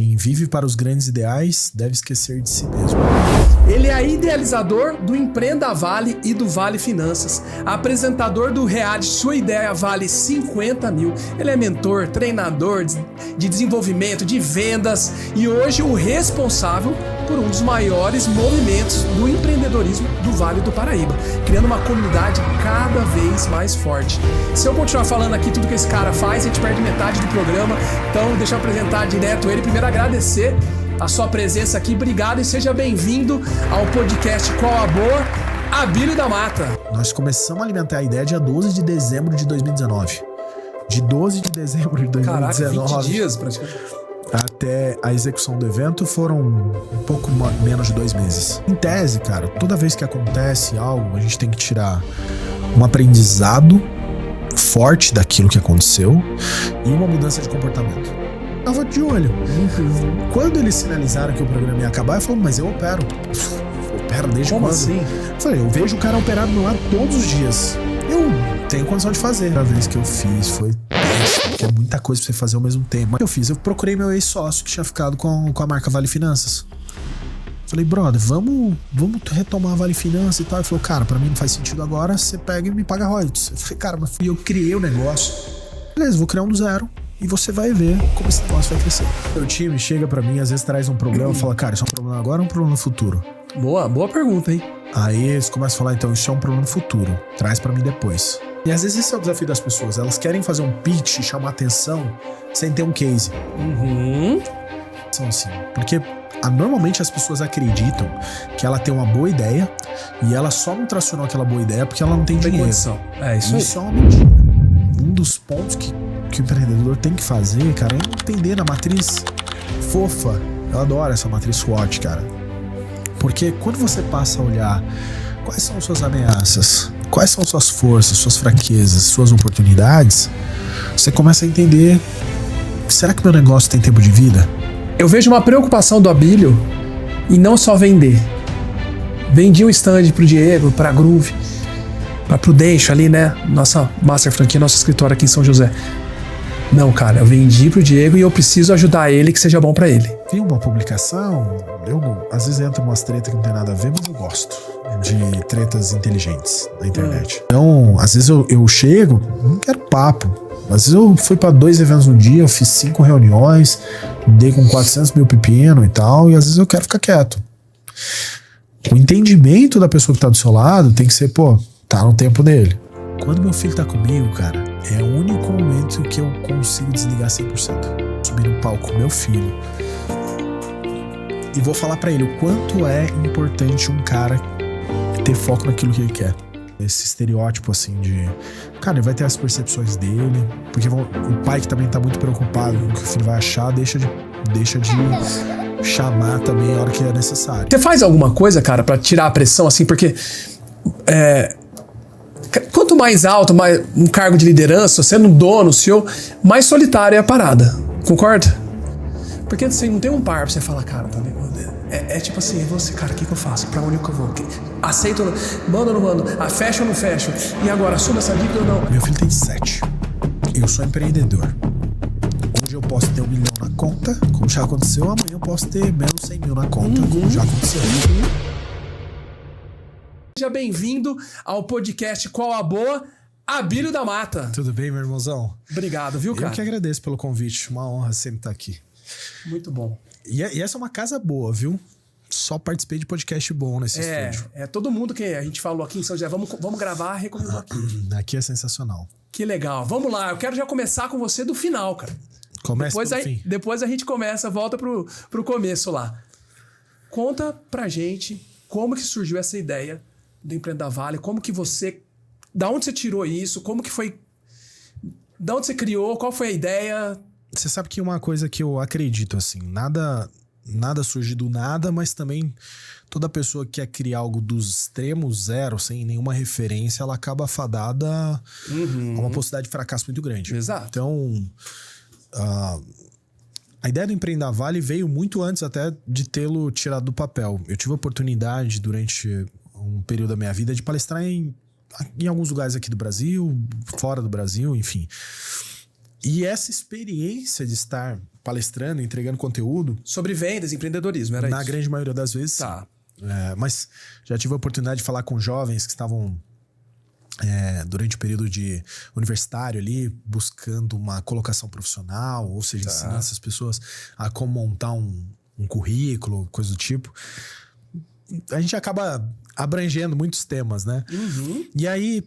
Quem vive para os grandes ideais deve esquecer de si mesmo. Ele é idealizador do Empreenda Vale e do Vale Finanças, apresentador do reality Sua Ideia Vale 50 mil. Ele é mentor, treinador de desenvolvimento, de vendas e hoje o responsável por um dos maiores movimentos do empreendedorismo do Vale do Paraíba, criando uma comunidade cada vez mais forte. Se eu continuar falando aqui tudo que esse cara faz, a gente perde metade do programa, então deixa eu apresentar direto ele. Primeiro agradecer a sua presença aqui, obrigado e seja bem-vindo ao podcast Qual a Boa, Abílio da Mata. Nós começamos a alimentar a ideia dia 12 de dezembro de 2019. De 12 de dezembro de 2019. Caraca, 20 dias praticamente. Até a execução do evento foram um pouco menos de 2 meses. Em tese, cara, toda vez que acontece algo, a gente tem que tirar um aprendizado forte daquilo que aconteceu e uma mudança de comportamento. Eu tava de olho. Quando eles sinalizaram que o programa ia acabar, eu falei, mas eu opero. Opero desde Como quando? assim? Eu falei, eu vejo o cara operar do meu lado todos os dias. Eu tenho condição de fazer. A vez que eu fiz foi péssimo, porque é muita coisa pra você fazer ao mesmo tempo. Mas eu procurei meu ex-sócio que tinha ficado com a marca Vale Finanças. Falei, brother, vamos retomar a Vale Finanças e tal. Ele falou, cara, pra mim não faz sentido agora, você pega e me paga royalties. Eu falei, cara, mas eu criei o negócio. Beleza, vou criar um do zero. E você vai ver como esse negócio vai crescer. Meu time chega pra mim, às vezes traz um problema e fala, cara, isso é um problema agora ou um problema no futuro? Boa pergunta, hein? Aí eles começam a falar, então, isso é um problema no futuro. Traz pra mim depois. E às vezes esse é o desafio das pessoas. Elas querem fazer um pitch e chamar atenção sem ter um case. São assim. Porque normalmente as pessoas acreditam que ela tem uma boa ideia e ela só não tracionou aquela boa ideia porque ela não tem dinheiro. Condição. É isso aí. Isso é uma mentira. Um dos pontos que o empreendedor tem que fazer, cara, é entender a matriz fofa. Eu adoro essa matriz SWOT, cara. Porque quando você passa a olhar quais são suas ameaças, quais são suas forças, suas fraquezas, suas oportunidades, você começa a entender, será que meu negócio tem tempo de vida? Eu vejo uma preocupação do Abílio em não só vender. Vendi um stand pro Diego, pra Groove, pra Prudential ali, né? Nossa Master Franquia, nosso escritório aqui em São José. Não, cara, eu vendi pro Diego e eu preciso ajudar ele que seja bom pra ele. Vi uma publicação, às vezes entra umas tretas que não tem nada a ver, mas eu gosto de tretas inteligentes na internet. Então, às vezes eu chego, não quero papo. Às vezes eu fui pra 2 eventos no dia, eu fiz 5 reuniões, dei com 400 mil pepino e tal, e às vezes eu quero ficar quieto. O entendimento da pessoa que tá do seu lado tem que ser, tá no tempo dele. Quando meu filho tá comigo, cara, é o único momento que eu consigo desligar 100%. Subir no palco com meu filho e vou falar pra ele o quanto é importante um cara ter foco naquilo que ele quer. Esse estereótipo assim de... Cara, ele vai ter as percepções dele, porque o pai que também tá muito preocupado com o que o filho vai achar, deixa de chamar também a hora que é necessário. Você faz alguma coisa, cara, pra tirar a pressão, assim, porque... Quanto mais alto, mais um cargo de liderança, sendo dono, CEO, mais solitária é a parada. Concorda? Porque assim, não tem um par pra você falar, cara, tá ligado? É tipo assim, você, cara, o que eu faço? Pra onde que eu vou? Aceito ou não? Mando ou não mando? Fecho ou não fecho? E agora, assumo essa dívida ou não? Meu filho tem 7. Eu sou empreendedor. Hoje eu posso ter 1 milhão na conta, como já aconteceu. Amanhã eu posso ter menos 100 mil na conta, como já aconteceu. Seja bem-vindo ao podcast Qual a Boa, Abílio da Mata. Tudo bem, meu irmãozão? Obrigado, viu, cara? Eu que agradeço pelo convite. Uma honra sempre estar aqui. Muito bom. E essa é uma casa boa, viu? Só participei de podcast bom nesse estúdio. Todo mundo que a gente falou aqui em São José, vamos gravar, recomendou aqui. Aqui é sensacional. Que legal. Vamos lá, eu quero já começar com você do final, cara. Começa pelo fim. Depois a gente volta pro começo lá. Conta pra gente como que surgiu essa ideia do Empreenda Vale, da onde você tirou isso, como que foi, da onde você criou, qual foi a ideia? Você sabe que uma coisa que eu acredito, assim, nada surge do nada, mas também toda pessoa que quer criar algo do extremo zero, sem nenhuma referência, ela acaba fadada a uma possibilidade de fracasso muito grande. Exato. Então, a ideia do Empreenda Vale veio muito antes até de tê-lo tirado do papel. Eu tive a oportunidade durante um período da minha vida de palestrar em alguns lugares aqui do Brasil, fora do Brasil, enfim. E essa experiência de estar palestrando, entregando conteúdo. Sobre vendas, empreendedorismo, era isso? Na grande maioria das vezes. Tá. Mas já tive a oportunidade de falar com jovens que estavam durante o período de universitário ali, buscando uma colocação profissional, ou seja, ensinando essas pessoas a como montar um currículo, coisa do tipo. A gente acaba abrangendo muitos temas, né? E aí,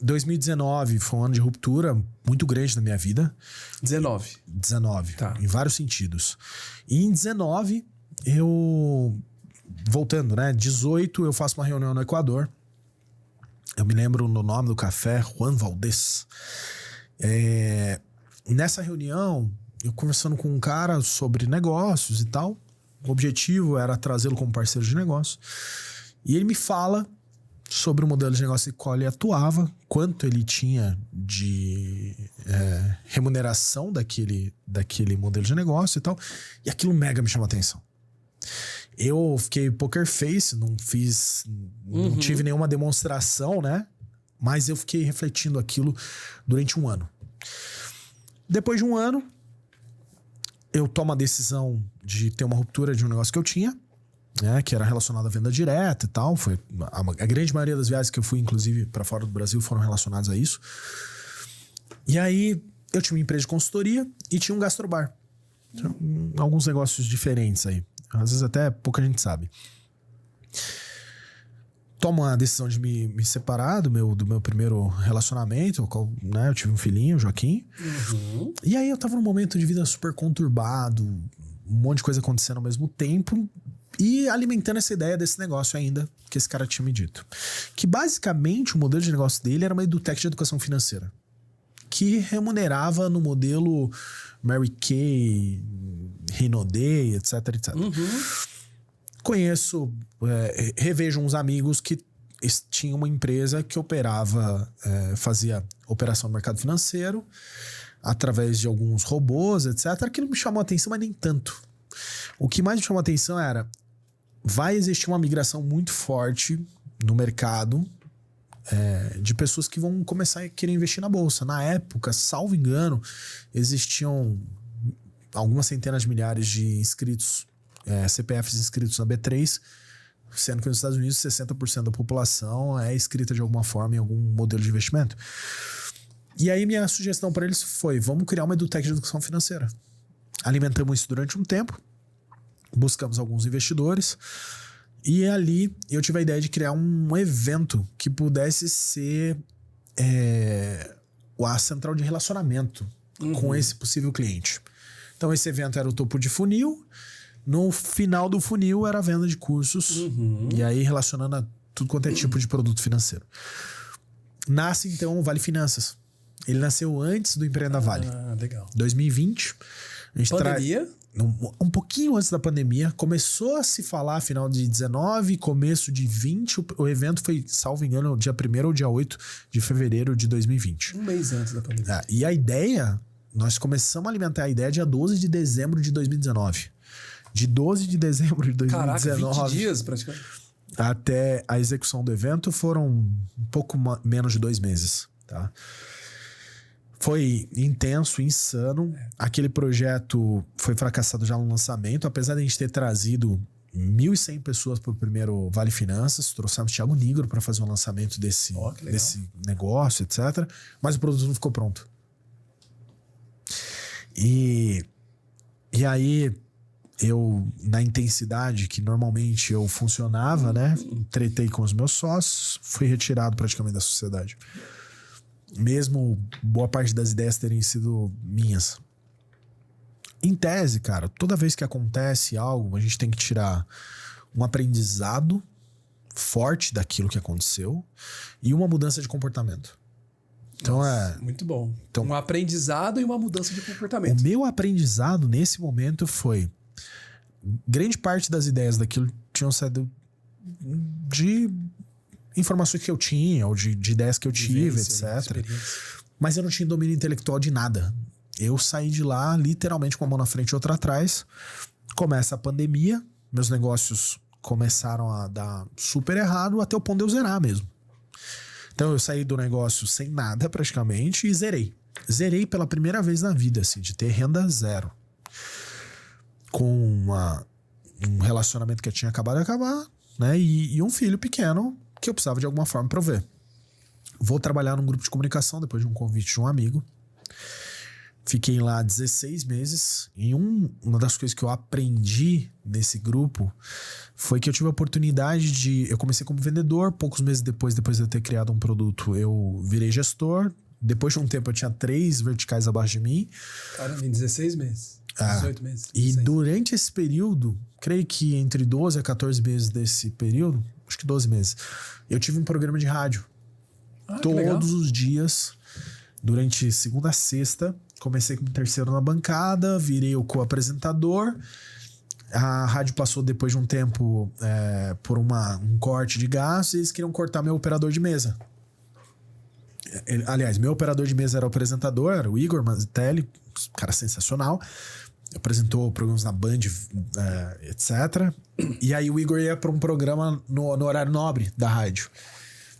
2019 foi um ano de ruptura muito grande na minha vida. 19, tá. Em vários sentidos. E em 19, voltando, né? 18, eu faço uma reunião no Equador. Eu me lembro no nome do café, Juan Valdez. Nessa reunião, eu conversando com um cara sobre negócios e tal. O objetivo era trazê-lo como parceiro de negócio. E ele me fala sobre o modelo de negócio em qual ele atuava, quanto ele tinha de remuneração daquele modelo de negócio e tal. E aquilo mega me chamou a atenção. Eu fiquei poker face, não tive nenhuma demonstração, né? Mas eu fiquei refletindo aquilo durante um ano. Depois de um ano, eu tomo a decisão de ter uma ruptura de um negócio que eu tinha, né? Que era relacionado à venda direta e tal. Foi a grande maioria das viagens que eu fui, inclusive, para fora do Brasil, foram relacionadas a isso. E aí, eu tinha uma empresa de consultoria e tinha um gastrobar. Alguns negócios diferentes aí. Às vezes até pouca gente sabe. Tomo a decisão de me separar do meu primeiro relacionamento, né? Eu tive um filhinho, o Joaquim. E aí eu tava num momento de vida super conturbado, um monte de coisa acontecendo ao mesmo tempo e alimentando essa ideia desse negócio ainda que esse cara tinha me dito. Que basicamente o modelo de negócio dele era uma edutech de educação financeira, que remunerava no modelo Mary Kay, Rinodê, etc, etc. Conheço, revejo uns amigos que tinham uma empresa que operava, fazia operação no mercado financeiro através de alguns robôs, etc. Aquilo me chamou a atenção, mas nem tanto. O que mais me chamou a atenção era, vai existir uma migração muito forte no mercado de pessoas que vão começar a querer investir na bolsa. Na época, salvo engano, existiam algumas centenas de milhares de inscritos, CPFs inscritos na B3, sendo que nos Estados Unidos 60% da população é inscrita de alguma forma em algum modelo de investimento. E aí minha sugestão para eles foi, vamos criar uma edutech de educação financeira. Alimentamos isso durante um tempo, buscamos alguns investidores, e ali eu tive a ideia de criar um evento que pudesse ser a central de relacionamento com esse possível cliente. Então esse evento era o topo de funil, no final do funil era a venda de cursos, e aí relacionando a tudo quanto é tipo de produto financeiro. Nasce então o Vale Finanças. Ele nasceu antes do Empreenda Vale. Legal. 2020. A gente pandemia? Um pouquinho antes da pandemia. Começou a se falar final de 19, começo de 20. O evento foi, salvo engano, dia 1º ou dia 8 de fevereiro de 2020. Um mês antes da pandemia. E a ideia, nós começamos a alimentar a ideia dia 12 de dezembro de 2019. De 12 de dezembro de 2019. Caraca, 20 dias praticamente. Até a execução do evento foram um pouco menos de 2 meses, tá? Foi intenso, insano. Aquele projeto foi fracassado já no lançamento, apesar de a gente ter trazido 1.100 pessoas para o primeiro Vale Finanças. Trouxemos Thiago Nigro para fazer um lançamento desse negócio, etc. Mas o produto não ficou pronto. E aí, eu, na intensidade que normalmente eu funcionava, né? Tretei com os meus sócios, fui retirado praticamente da sociedade. Mesmo boa parte das ideias terem sido minhas. Em tese, cara, toda vez que acontece algo, a gente tem que tirar um aprendizado forte daquilo que aconteceu e uma mudança de comportamento. Então muito bom. Então, um aprendizado e uma mudança de comportamento. O meu aprendizado nesse momento foi, grande parte das ideias daquilo tinham saído de informações que eu tinha, ou de ideias que eu tive, etc. Mas eu não tinha domínio intelectual de nada. Eu saí de lá literalmente com uma mão na frente e outra atrás. Começa a pandemia, meus negócios começaram a dar super errado, até o ponto de eu zerar mesmo. Então eu saí do negócio sem nada praticamente e zerei. Zerei pela primeira vez na vida, assim, de ter renda zero. com um relacionamento que tinha acabado de acabar, né? E um filho pequeno que eu precisava de alguma forma prover. Vou trabalhar num grupo de comunicação depois de um convite de um amigo. Fiquei lá 16 meses. E uma das coisas que eu aprendi nesse grupo foi que eu tive a oportunidade de... Eu comecei como vendedor, poucos meses depois de eu ter criado um produto, eu virei gestor. Depois de um tempo eu tinha 3 verticais abaixo de mim. Caramba, em 16 meses. 18 meses. 16. E durante esse período, creio que entre 12 a 14 meses desse período, acho que 12 meses, eu tive um programa de rádio. Todos os dias, durante segunda a sexta. Comecei como terceiro na bancada, virei o co-apresentador. A rádio passou depois de um tempo por um corte de gastos e eles queriam cortar meu operador de mesa. Aliás, meu operador de mesa era o apresentador, era o Igor Mazitelli, cara sensacional. Apresentou programas na Band, etc. E aí o Igor ia para um programa no horário nobre da rádio.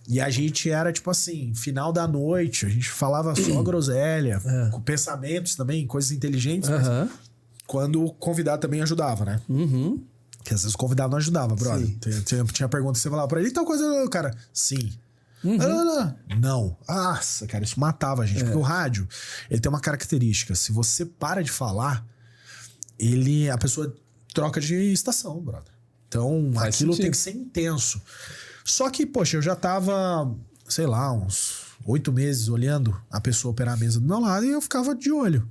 E a gente era tipo assim, final da noite, a gente falava só groselha, com pensamentos também, coisas inteligentes, mas quando o convidado também ajudava, né? Porque às vezes o convidado não ajudava, brother. Tinha pergunta que você falava pra ele, tal coisa, cara, sim. Não. Nossa, cara, isso matava a gente. Porque o rádio, ele tem uma característica. Se você para de falar, a pessoa troca de estação, brother. Então, aquilo tem que ser intenso. Só que, poxa, eu já tava, sei lá, uns 8 meses olhando a pessoa operar a mesa do meu lado e eu ficava de olho.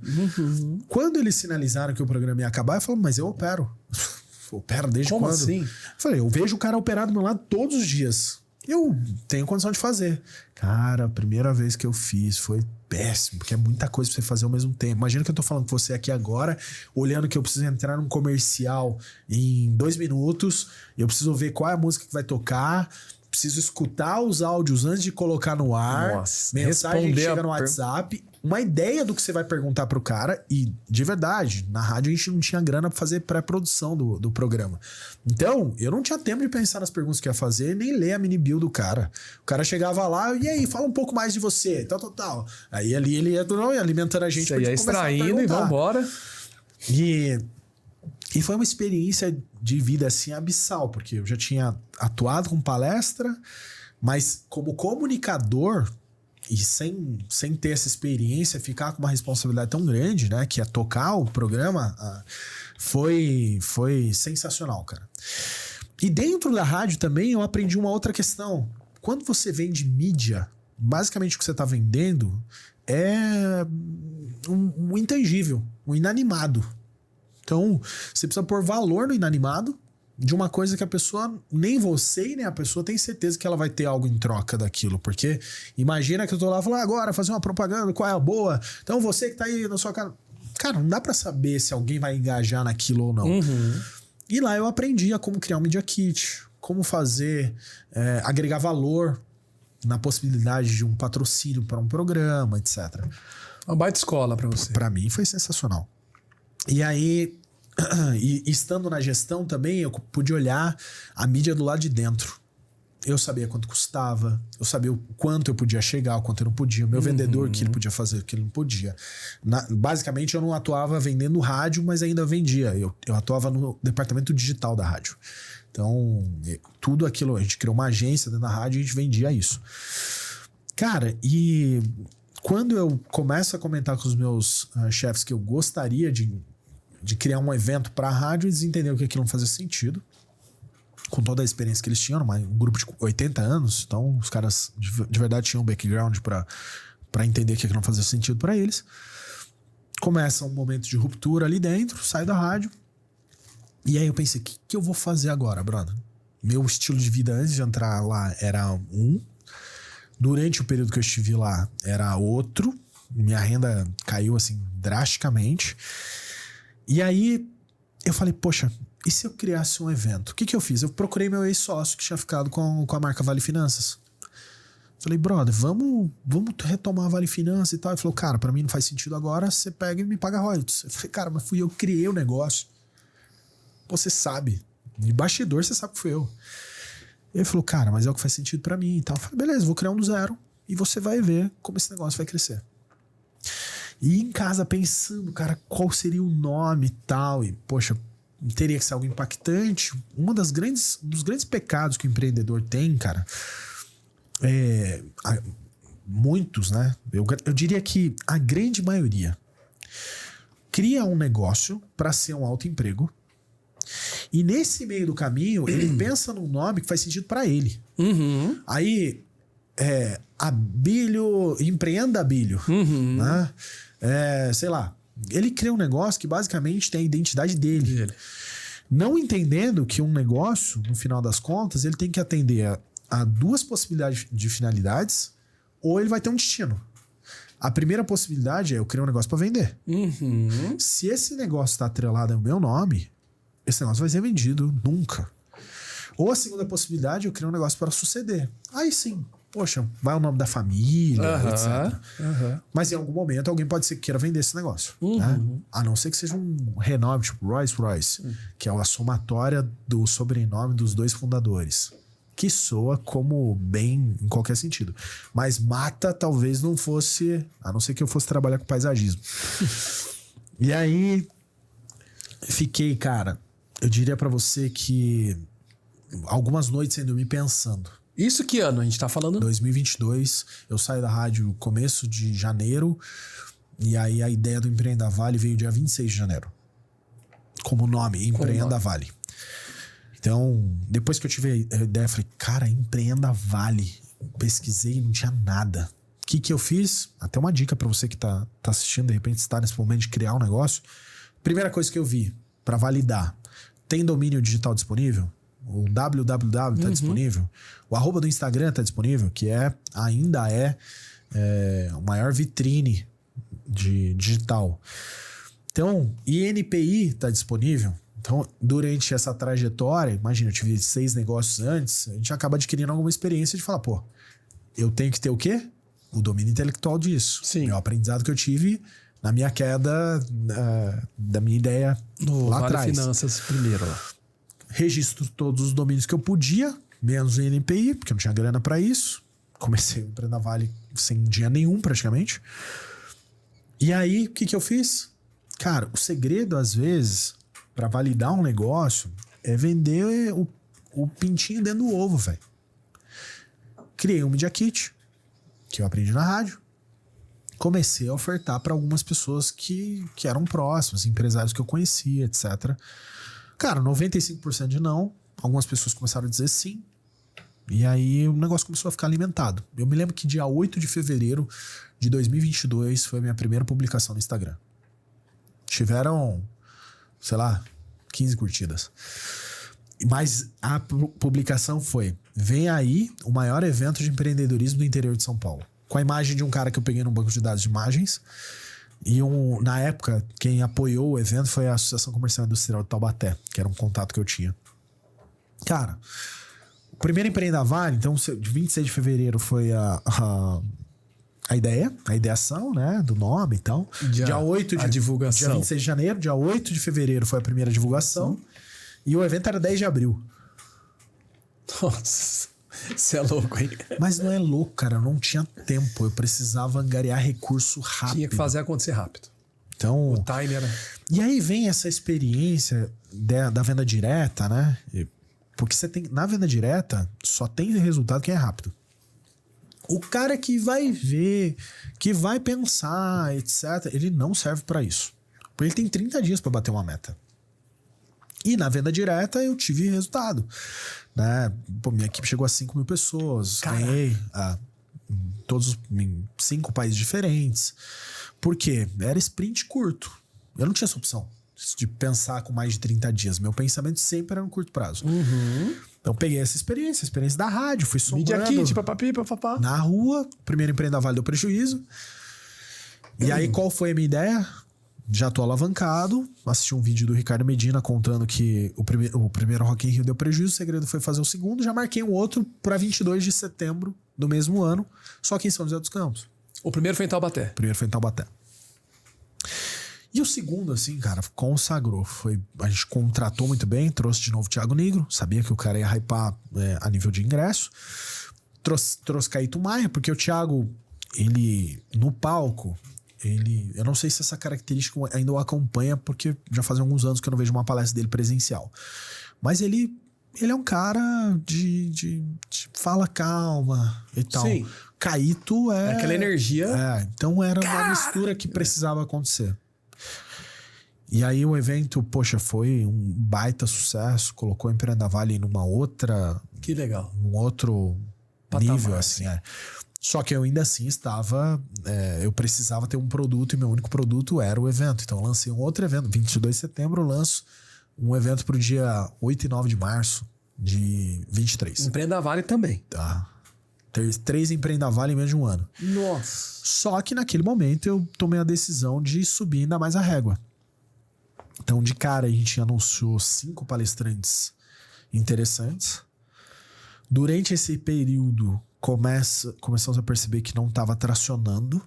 Quando eles sinalizaram que o programa ia acabar, eu falei, mas eu opero. Opero desde Como quando? Assim? Eu falei, eu vejo o cara operar do meu lado todos os dias. Eu tenho condição de fazer. Cara, a primeira vez que eu fiz foi péssimo, porque é muita coisa pra você fazer ao mesmo tempo. Imagina que eu tô falando com você aqui agora, olhando que eu preciso entrar num comercial em 2 minutos, eu preciso ver qual é a música que vai tocar, preciso escutar os áudios antes de colocar no ar. Nossa, mensagem que chega no WhatsApp, uma ideia do que você vai perguntar pro cara. E, de verdade, na rádio a gente não tinha grana pra fazer pré-produção do programa. Então, eu não tinha tempo de pensar nas perguntas que ia fazer, nem ler a mini bio do cara. O cara chegava lá, e aí, fala um pouco mais de você, tal. Aí ali ele ia alimentando a gente. Você ia extraindo e vambora. E foi uma experiência de vida assim abissal, porque eu já tinha atuado com palestra, mas como comunicador e sem ter essa experiência, ficar com uma responsabilidade tão grande, né, que é tocar o programa, foi sensacional, cara. E dentro da rádio também eu aprendi uma outra questão. Quando você vende mídia, basicamente o que você está vendendo é um intangível, um inanimado. Então, você precisa pôr valor no inanimado de uma coisa que a pessoa, nem você e nem a pessoa tem certeza que ela vai ter algo em troca daquilo. Porque imagina que eu tô lá falando agora, fazer uma propaganda, qual é a boa? Então você que tá aí na sua cara... Cara, não dá pra saber se alguém vai engajar naquilo ou não. E lá eu aprendi a como criar um Media Kit, como fazer, agregar valor na possibilidade de um patrocínio para um programa, etc. Uma baita escola pra você. Pra mim foi sensacional. E aí, estando na gestão também, eu pude olhar a mídia do lado de dentro. Eu sabia quanto custava, eu sabia o quanto eu podia chegar, o quanto eu não podia, o meu vendedor, o que ele podia fazer, o que ele não podia. Basicamente, eu não atuava vendendo rádio, mas ainda vendia. Eu atuava no departamento digital da rádio. Então, tudo aquilo, a gente criou uma agência dentro da rádio e a gente vendia isso. Cara, e quando eu começo a comentar com os meus chefes que eu gostaria de criar um evento para a rádio, eles entenderam que aquilo não fazia sentido. Com toda a experiência que eles tinham, um grupo de 80 anos, então os caras de verdade tinham um background para entender que aquilo não fazia sentido para eles. Começa um momento de ruptura ali dentro, saio da rádio. E aí eu pensei, o que eu vou fazer agora, brother? Meu estilo de vida antes de entrar lá era durante o período que eu estive lá era outro. Minha renda caiu assim drasticamente. E aí eu falei, poxa, e se eu criasse um evento? O que eu fiz? Eu procurei meu ex-sócio que tinha ficado com a marca Vale Finanças. Falei, brother, vamos retomar a Vale Finanças e tal. Ele falou, cara, pra mim não faz sentido agora, você pega e me paga royalties. Eu falei, cara, mas fui eu que criei o negócio. Pô, você sabe. De bastidor você sabe que fui eu. Ele falou, cara, mas é o que faz sentido pra mim e tal. Eu falei, beleza, vou criar um do zero e você vai ver como esse negócio vai crescer. E em casa pensando, cara, qual seria o nome e tal. E, poxa, teria que ser algo impactante. Um dos grandes pecados que o empreendedor tem, cara, muitos, né? Eu diria que a grande maioria cria um negócio para ser um autoemprego. E nesse meio do caminho, ele pensa num nome que faz sentido para ele. Uhum. Aí, Abílio, empreenda Abílio. Uhum. Né? Sei lá, ele cria um negócio que basicamente tem a identidade dele. Não entendendo que um negócio, no final das contas, ele tem que atender a duas possibilidades de finalidades, ou ele vai ter um destino. A primeira possibilidade é eu criar um negócio para vender. Uhum. Se esse negócio está atrelado ao meu nome, esse negócio vai ser vendido nunca. Ou a segunda possibilidade é eu criar um negócio para suceder. Aí sim, poxa, vai o nome da família, etc. Mas em algum momento alguém pode ser que queira vender esse negócio. Né? A não ser que seja um renome, tipo Rolls-Royce, que é a somatória do sobrenome dos dois fundadores. Que soa como bem em qualquer sentido. Mas mata talvez não fosse, a não ser que eu fosse trabalhar com paisagismo. E aí, fiquei, cara, eu diria pra você que algumas noites sem dormir pensando. Isso que ano a gente tá falando? 2022, eu saí da rádio começo de janeiro, e aí a ideia do Empreenda Vale veio dia 26 de janeiro. Como nome, Empreenda Vale. Então, depois que eu tive a ideia, eu falei, cara, Empreenda Vale. Pesquisei, não tinha nada. O que eu fiz? Até uma dica pra você que tá assistindo, de repente está nesse momento de criar um negócio. Primeira coisa que eu vi, pra validar, tem domínio digital disponível? O www tá disponível? O @ do Instagram tá disponível, que ainda é o maior vitrine de digital. Então, INPI tá disponível. Então, durante essa trajetória, imagina, eu tive 6 negócios antes, a gente acaba adquirindo alguma experiência de falar, pô, eu tenho que ter o quê? O domínio intelectual disso. Sim. É o aprendizado que eu tive na minha queda da minha ideia no lá Vale atrás. Finanças primeiro lá. Registro todos os domínios que eu podia, menos o INPI, porque eu não tinha grana pra isso. Comecei o Empreenda Vale sem dinheiro nenhum, praticamente. E aí, o que eu fiz? Cara, o segredo, às vezes, pra validar um negócio, é vender o pintinho dentro do ovo, velho. Criei um Media Kit, que eu aprendi na rádio. Comecei a ofertar para algumas pessoas que eram próximas, empresários que eu conhecia, etc. Cara, 95% de não. Algumas pessoas começaram a dizer sim. E aí o negócio começou a ficar alimentado. Eu me lembro que dia 8 de fevereiro de 2022 foi a minha primeira publicação no Instagram. Tiveram, sei lá, 15 curtidas. Mas a publicação foi: vem aí o maior evento de empreendedorismo do interior de São Paulo. Com a imagem de um cara que eu peguei num banco de dados de imagens. E na época, quem apoiou o evento foi a Associação Comercial Industrial de Taubaté, que era um contato que eu tinha. Cara, o primeiro Empreenda Vale, então, de 26 de fevereiro foi a ideia, a ideação, né, do nome e tal. Dia 8 de divulgação. Dia 26 de janeiro, dia 8 de fevereiro foi a primeira divulgação. E o evento era 10 de abril. Nossa, você é louco, hein? Mas não é louco, cara. Eu não tinha tempo. Eu precisava angariar recurso rápido. Tinha que fazer acontecer rápido. Então, o time era... E aí vem essa experiência da venda direta, né? Porque você tem, na venda direta, só tem resultado quem é rápido. O cara que vai ver, que vai pensar, etc., ele não serve pra isso. Porque ele tem 30 dias pra bater uma meta. E na venda direta eu tive resultado, né? Pô, minha equipe chegou a 5 mil pessoas. Caraca. Ganhei todos em 5 países diferentes. Por quê? Era sprint curto. Eu não tinha essa opção de pensar com mais de 30 dias. Meu pensamento sempre era no curto prazo. Então peguei essa experiência, a experiência da rádio, fui somando. Media Kit, papapá. Na rua, primeiro Empreenda Vale deu prejuízo. E aí qual foi a minha ideia? Já tô alavancado, assisti um vídeo do Ricardo Medina contando que o primeiro Rock in Rio deu prejuízo, o segredo foi fazer o segundo, já marquei um outro pra 22 de setembro do mesmo ano, só que em São José dos Campos. O primeiro foi em Taubaté. O primeiro foi em Taubaté. E o segundo, assim, cara, consagrou. A gente contratou muito bem, trouxe de novo o Thiago Negro, sabia que o cara ia hypar a nível de ingresso. Trouxe Caíto Maia, porque o Thiago, ele, no palco, eu não sei se essa característica ainda o acompanha, porque já faz alguns anos que eu não vejo uma palestra dele presencial. Mas ele é um cara de fala calma e tal. Sim. Caíto é... Aquela energia. Então era uma mistura que precisava acontecer. E aí o evento, poxa, foi um baita sucesso, colocou a Empreenda Vale numa outra... Que legal. Num outro patamar, nível, assim, Só que eu ainda assim estava... eu precisava ter um produto e meu único produto era o evento. Então eu lancei um outro evento. 22 de setembro eu lanço um evento pro dia 8 e 9 de março de 23. Empreenda Vale também. Tá. 3 Empreenda Vale em menos de um ano. Nossa. Só que naquele momento eu tomei a decisão de subir ainda mais a régua. Então, de cara, a gente anunciou 5 palestrantes interessantes. Durante esse período, começamos a perceber que não estava tracionando.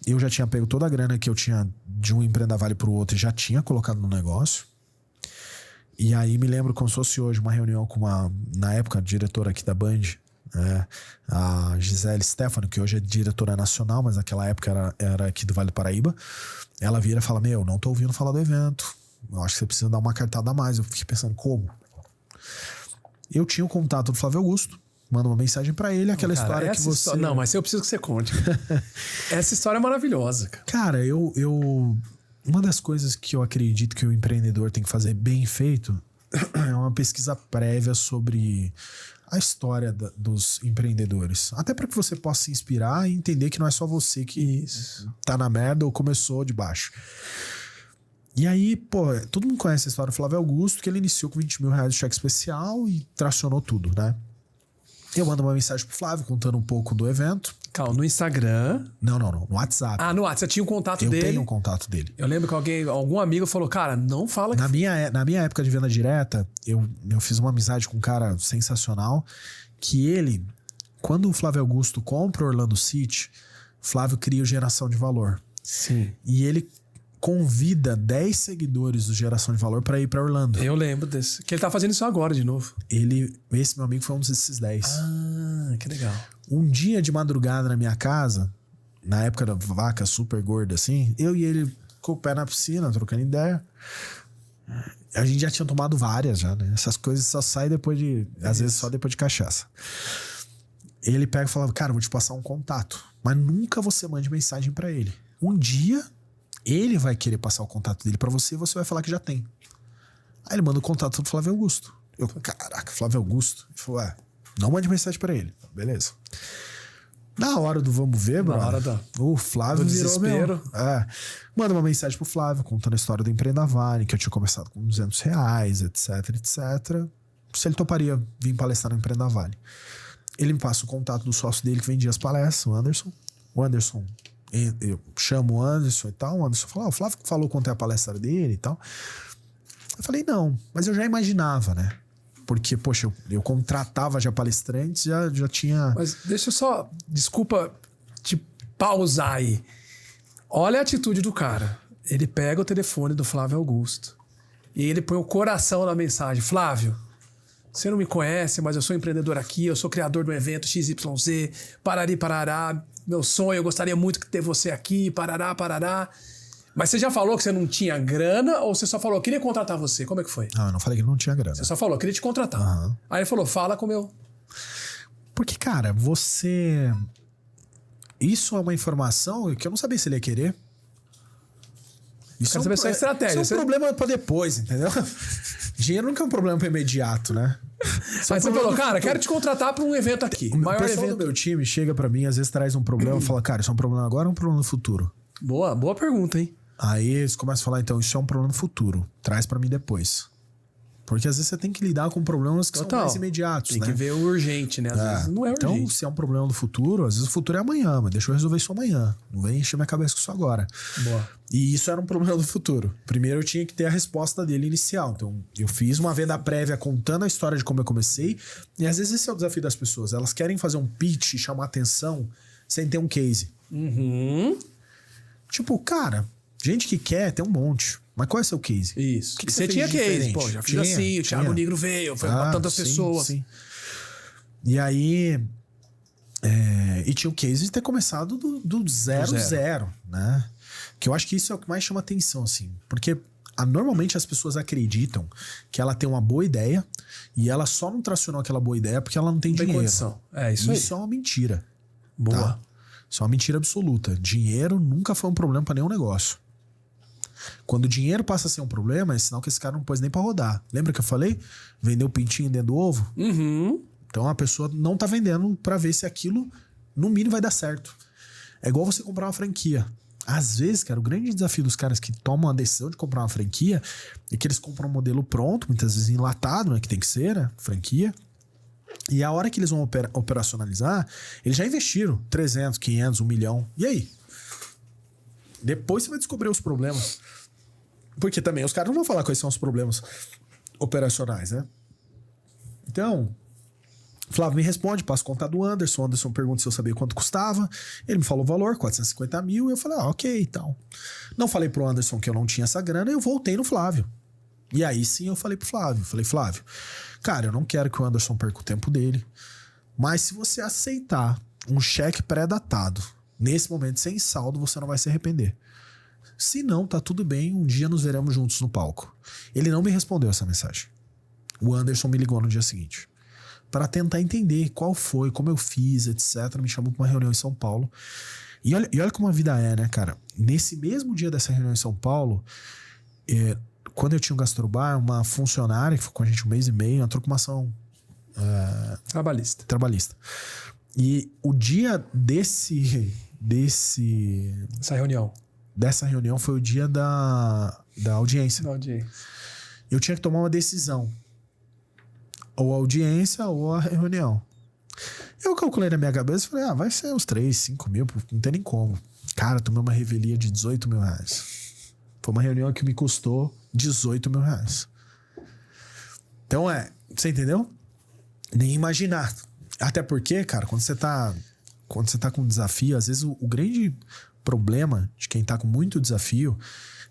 Eu já tinha pego toda a grana que eu tinha de um Empreenda Vale para o outro e já tinha colocado no negócio. E aí me lembro como se fosse hoje uma reunião com na época, diretora aqui da Band, a Gisele Stefano, que hoje é diretora nacional, mas naquela época era aqui do Vale do Paraíba. Ela vira e fala, não tô ouvindo falar do evento, eu acho que você precisa dar uma cartada a mais. Eu fiquei pensando, como? Eu tinha o contato do Flávio Augusto, manda uma mensagem pra ele, aquela história que você... Não, mas eu preciso que você conte. Essa história é maravilhosa, cara. Cara, uma das coisas que eu acredito que o empreendedor tem que fazer bem feito é uma pesquisa prévia sobre a história dos empreendedores. Até para que você possa se inspirar e entender que não é só você que tá na merda ou começou de baixo. E aí, todo mundo conhece a história do Flávio Augusto, que ele iniciou com 20 mil reais de cheque especial e tracionou tudo, né? Eu mando uma mensagem pro Flávio contando um pouco do evento. Calma, no Instagram? Não, no WhatsApp. No WhatsApp, você tinha o contato dele? Eu tenho o contato dele. Eu lembro que algum amigo falou, cara, não fala que... Na minha época de venda direta, eu fiz uma amizade com um cara sensacional, que ele, quando o Flávio Augusto compra o Orlando City, Flávio cria o Geração de Valor. Sim. E ele convida 10 seguidores do Geração de Valor para ir para Orlando. Eu lembro desse. Que ele tá fazendo isso agora de novo. Esse meu amigo foi um desses 10. Que legal. Um dia de madrugada na minha casa, na época da vaca super gorda assim, eu e ele com o pé na piscina, trocando ideia. A gente já tinha tomado várias já, né? Essas coisas só saem depois de... Às vezes só depois de cachaça. Ele pega e fala, cara, eu vou te passar um contato, mas nunca você mande mensagem para ele. Um dia... ele vai querer passar o contato dele pra você e você vai falar que já tem. Aí ele manda o contato do Flávio Augusto. Eu, caraca, Flávio Augusto? Ele falou, não mande mensagem pra ele. Beleza. Na hora do vamos ver, bro, o Flávio do virou desespero. Manda uma mensagem pro Flávio contando a história do Empreenda Vale, que eu tinha começado com 200 reais, etc, etc. Se ele toparia vir palestrar no Empreenda Vale. Ele me passa o contato do sócio dele que vendia as palestras, o Anderson. O Anderson... eu chamo o Anderson e tal. O Anderson falou, o Flávio falou quanto é a palestra dele e tal. Eu falei, não, mas eu já imaginava, né? Porque, poxa, eu contratava já palestrantes, já tinha... Mas deixa eu só, desculpa te pausar aí. Olha a atitude do cara. Ele pega o telefone do Flávio Augusto e ele põe o coração na mensagem. Flávio, você não me conhece, mas eu sou empreendedor aqui, eu sou criador do evento XYZ, parari, parará, meu sonho, eu gostaria muito de ter você aqui, parará, parará. Mas você já falou que você não tinha grana ou você só falou, queria contratar você? Como é que foi? Não, eu não falei que não tinha grana. Você só falou, queria te contratar. Uhum. Aí ele falou, fala com o meu... Porque, cara, você... Isso é uma informação que eu não sabia se ele ia querer. Isso é uma estratégia. Isso é um problema pra depois, entendeu? Dinheiro nunca é um problema pra imediato, né? Aí você falou, cara, quero te contratar pra um evento aqui. O maior pessoal do meu time chega pra mim, às vezes traz um problema e fala, cara, isso é um problema agora ou um problema no futuro? Boa pergunta, hein? Aí eles começam a falar, então, isso é um problema no futuro. Traz pra mim depois. Porque às vezes você tem que lidar com problemas que são mais imediatos, tem né? que ver o urgente, né? Às vezes não é urgente. Então, se é um problema do futuro, às vezes o futuro é amanhã, mas deixa eu resolver isso amanhã. Não vem encher minha cabeça com isso agora. Boa. E isso era um problema do futuro. Primeiro eu tinha que ter a resposta dele inicial. Então, eu fiz uma venda prévia contando a história de como eu comecei. E às vezes esse é o desafio das pessoas. Elas querem fazer um pitch e chamar atenção sem ter um case. Uhum. Tipo, cara, gente que quer tem um monte. Mas qual é o seu case? Isso. Que você tinha case, pô, já fiz assim, o Thiago Negro veio, foi pra tantas pessoas. Sim. E aí, E tinha o case de ter começado do zero, né? Que eu acho que isso é o que mais chama atenção, assim. Porque normalmente as pessoas acreditam que ela tem uma boa ideia e ela só não tracionou aquela boa ideia porque ela não tem dinheiro. Condição. Isso é uma mentira. Boa. Tá? Isso é uma mentira absoluta. Dinheiro nunca foi um problema para nenhum negócio. Quando o dinheiro passa a ser um problema, é sinal que esse cara não pôs nem pra rodar. Lembra que eu falei? Vendeu o pintinho dentro do ovo? Então a pessoa não tá vendendo pra ver se aquilo, no mínimo, vai dar certo. É igual você comprar uma franquia. Às vezes, cara, o grande desafio dos caras que tomam a decisão de comprar uma franquia é que eles compram um modelo pronto, muitas vezes enlatado, né? Que tem que ser, né? Franquia. E a hora que eles vão operacionalizar, eles já investiram 300, 500, 1 milhão. E aí? Depois você vai descobrir os problemas. Porque também os caras não vão falar quais são os problemas operacionais, né? Então, Flávio me responde, passo conta do Anderson. O Anderson pergunta se eu sabia quanto custava. Ele me falou o valor, 450 mil. E eu falei, ok e tal. Não falei pro Anderson que eu não tinha essa grana. Eu voltei no Flávio. E aí sim eu falei pro Flávio. Falei, Flávio, cara, eu não quero que o Anderson perca o tempo dele. Mas se você aceitar um cheque pré-datado, nesse momento sem saldo, você não vai se arrepender. Se não, tá tudo bem, um dia nos veremos juntos no palco. Ele não me respondeu essa mensagem. O Anderson me ligou no dia seguinte para tentar entender qual foi, como eu fiz, etc. Me chamou para uma reunião em São Paulo. E olha como a vida é, né, cara? Nesse mesmo dia dessa reunião em São Paulo, quando eu tinha um gastrobar, uma funcionária que ficou com a gente 1 mês e meio, entrou com uma ação trabalhista. E o dia dessa reunião foi o dia da audiência. Eu tinha que tomar uma decisão. Ou a audiência ou a reunião. Eu calculei na minha cabeça e falei, vai ser uns 3, 5 mil, não tem nem como. Cara, tomei uma revelia de 18 mil reais. Foi uma reunião que me custou 18 mil reais. Então você entendeu? Nem imaginar. Até porque, cara, quando você tá com um desafio, às vezes o grande problema de quem tá com muito desafio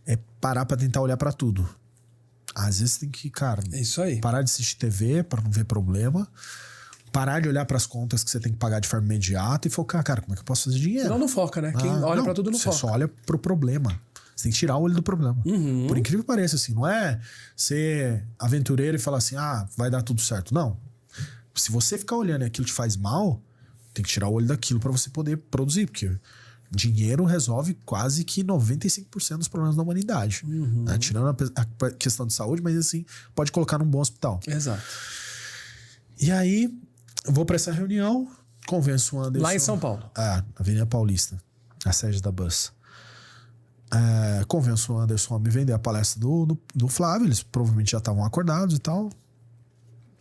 é parar pra tentar olhar pra tudo. Às vezes tem que, cara, parar de assistir TV pra não ver problema, parar de olhar pras contas que você tem que pagar de forma imediata e focar, cara, como é que eu posso fazer dinheiro? Senão não foca, né? Quem olha pra tudo não foca. Você só olha pro problema. Você tem que tirar o olho do problema. Por incrível que pareça, assim, não é ser aventureiro e falar assim, vai dar tudo certo. Não. Se você ficar olhando e aquilo te faz mal, tem que tirar o olho daquilo pra você poder produzir, porque dinheiro resolve quase que 95% dos problemas da humanidade. Né? Tirando a questão de saúde, mas assim, pode colocar num bom hospital. Exato. E aí, eu vou pra essa reunião, convenço o Anderson. Lá em São Paulo. Avenida Paulista, a sede da Bus. Convenço o Anderson a me vender a palestra do Flávio, eles provavelmente já estavam acordados e tal.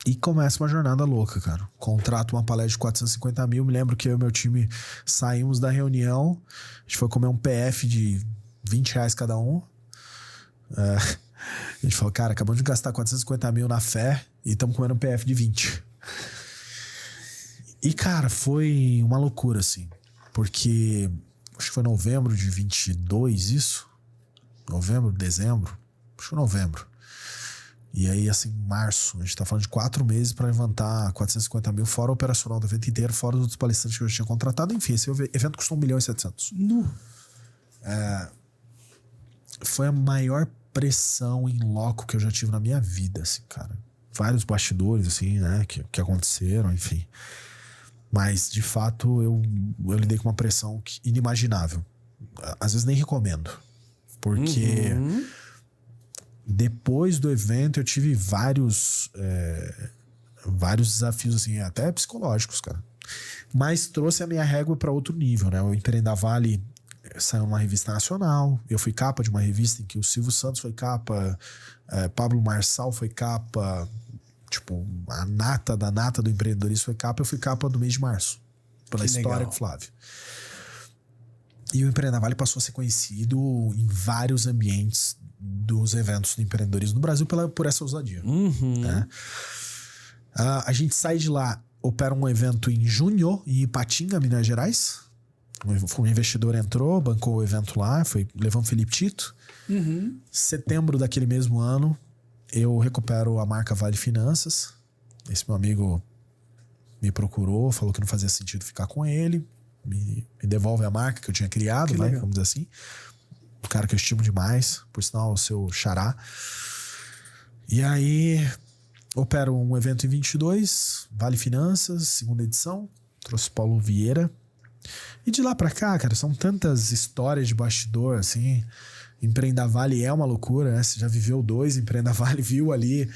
E começa uma jornada louca, cara. Contrato uma palestra de 450 mil. Me lembro que eu e meu time saímos da reunião. A gente foi comer um PF de 20 reais cada um. A gente falou, cara, acabamos de gastar 450 mil na fé e estamos comendo um PF de 20. E, cara, foi uma loucura, assim. Porque acho que foi novembro de 22 isso. Novembro, dezembro. Acho que foi novembro. E aí, assim, março, a gente tá falando de 4 meses pra levantar 450 mil, fora o operacional do evento inteiro, fora os outros palestrantes que eu já tinha contratado. Enfim, esse evento custou 1.700.000. Foi a maior pressão em loco que eu já tive na minha vida, assim, cara. Vários bastidores, assim, né, que aconteceram, enfim. Mas, de fato, eu lidei com uma pressão inimaginável. Às vezes nem recomendo. Porque... Depois do evento eu tive vários desafios, assim, até psicológicos, cara. Mas trouxe a minha régua para outro nível, né? O Empreendavale saiu numa revista nacional. Eu fui capa de uma revista em que o Silvio Santos foi capa, Pablo Marçal foi capa, tipo, a nata da nata do empreendedorismo foi capa. Eu fui capa do mês de março, pela história com o Flávio. E o Empreendavale passou a ser conhecido em vários ambientes dos eventos do empreendedorismo no Brasil por essa ousadia. Né? A gente sai de lá, opera um evento em junho, em Ipatinga, Minas Gerais. Um investidor entrou, bancou o evento lá, levamos Felipe Tito. Setembro daquele mesmo ano, eu recupero a marca Vale Finanças. Esse meu amigo me procurou, falou que não fazia sentido ficar com ele, me devolve a marca que eu tinha criado, vai, vamos dizer assim. Um cara que eu estimo demais, por sinal, o seu xará. E aí, opero um evento em 22, Vale Finanças, segunda edição, trouxe Paulo Vieira. E de lá pra cá, cara, são tantas histórias de bastidor, assim. Empreenda Vale é uma loucura, né? Você já viveu 2, Empreenda Vale viu ali.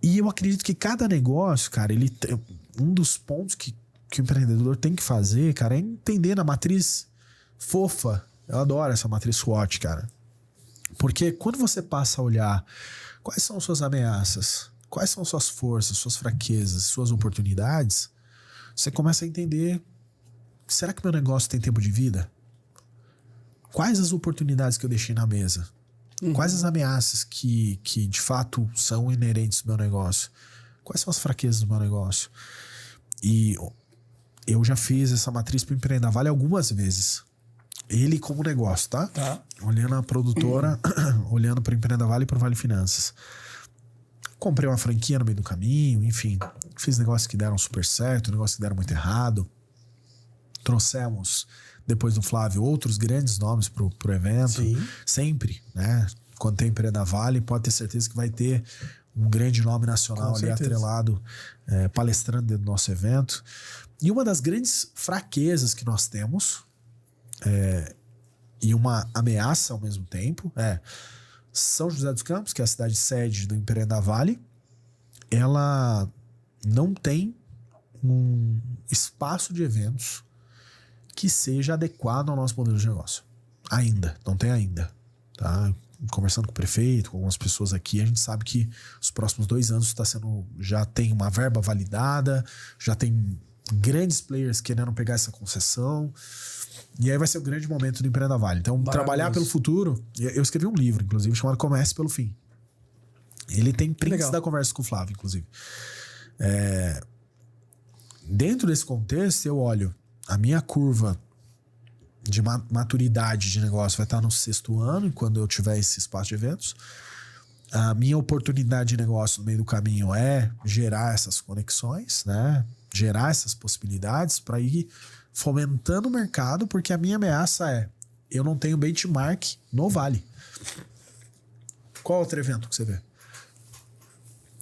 E eu acredito que cada negócio, cara, ele tem, um dos pontos que o empreendedor tem que fazer, cara, é entender na matriz fofa. Eu adoro essa matriz SWOT, cara. Porque quando você passa a olhar quais são suas ameaças, quais são suas forças, suas fraquezas, suas oportunidades, você começa a entender: será que meu negócio tem tempo de vida? Quais as oportunidades que eu deixei na mesa? Quais as ameaças que de fato são inerentes do meu negócio? Quais são as fraquezas do meu negócio? E eu já fiz essa matriz para o Empreenda Vale algumas vezes. Ele como negócio, tá? Olhando a produtora, olhando para o Empreenda Vale e para o Vale Finanças. Comprei uma franquia no meio do caminho, enfim. Fiz negócios que deram super certo, negócios que deram muito errado. Trouxemos, depois do Flávio, outros grandes nomes pro evento. Sim. Sempre, né? Quando tem Empreenda Vale, pode ter certeza que vai ter um grande nome nacional ali atrelado, palestrando dentro do nosso evento. E uma das grandes fraquezas que nós temos, e uma ameaça ao mesmo tempo, é São José dos Campos, que é a cidade sede do Empreenda Vale. Ela não tem um espaço de eventos que seja adequado ao nosso modelo de negócio. Ainda, não tem ainda. Tá? Conversando com o prefeito, com algumas pessoas aqui, a gente sabe que os próximos 2 anos já tem uma verba validada, já tem grandes players querendo pegar essa concessão, e aí vai ser o grande momento do Empreenda Vale. Então, trabalhar pelo futuro. Eu escrevi um livro, inclusive, chamado Comece pelo Fim. Ele tem prints da conversa com o Flávio, inclusive. Dentro desse contexto, eu olho a minha curva de maturidade de negócio vai estar no 6º ano, quando eu tiver esse espaço de eventos. A minha oportunidade de negócio no meio do caminho é gerar essas conexões, né? Gerar essas possibilidades para ir fomentando o mercado, porque a minha ameaça é: eu não tenho benchmark no Vale. Qual outro evento que você vê?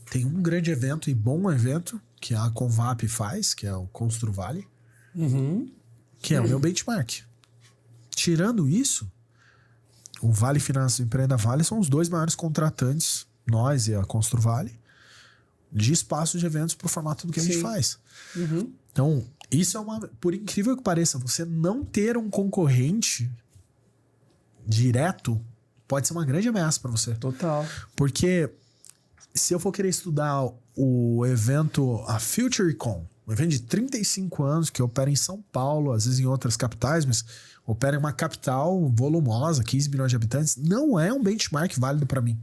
Tem um grande evento e bom evento que a Convap faz, que é o Constru Vale. Que é o meu benchmark. Tirando isso, o Vale Finanças e o Empreenda Vale são os 2 maiores contratantes, nós e a Constru Vale, de espaços de eventos pro formato do que a gente faz. Então, isso é por incrível que pareça, você não ter um concorrente direto pode ser uma grande ameaça para você. Total. Porque se eu for querer estudar o evento, a FutureCon, um evento de 35 anos que opera em São Paulo, às vezes em outras capitais, mas opera em uma capital volumosa, 15 milhões de habitantes, não é um benchmark válido para mim.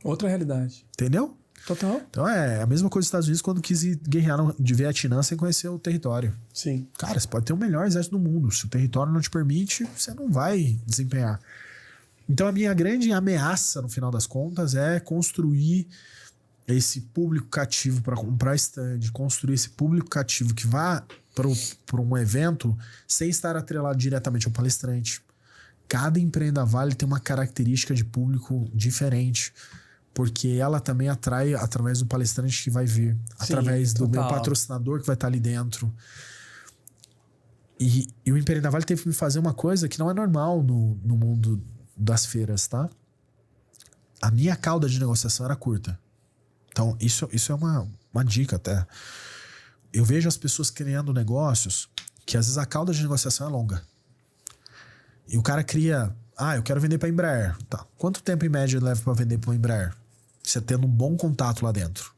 Outra realidade. Entendeu? Total. Então é a mesma coisa dos Estados Unidos quando quis guerrear de Vietnã sem conhecer o território. Sim. Cara, você pode ter o melhor exército do mundo. Se o território não te permite, você não vai desempenhar. Então a minha grande ameaça, no final das contas, é construir esse público cativo para comprar stand, construir esse público cativo que vá para um evento sem estar atrelado diretamente ao palestrante. Cada Empreenda Vale tem uma característica de público diferente, porque ela também atrai através do palestrante que vai vir, através do meu patrocinador que vai estar ali dentro. E o Empreenda Vale teve que me fazer uma coisa que não é normal no mundo das feiras, tá? A minha cauda de negociação era curta. Então, isso é uma dica até. Eu vejo as pessoas criando negócios que às vezes a cauda de negociação é longa. E o cara cria... eu quero vender para a Embraer. Tá. Quanto tempo em média leva para vender para a Embraer? Você tendo um bom contato lá dentro.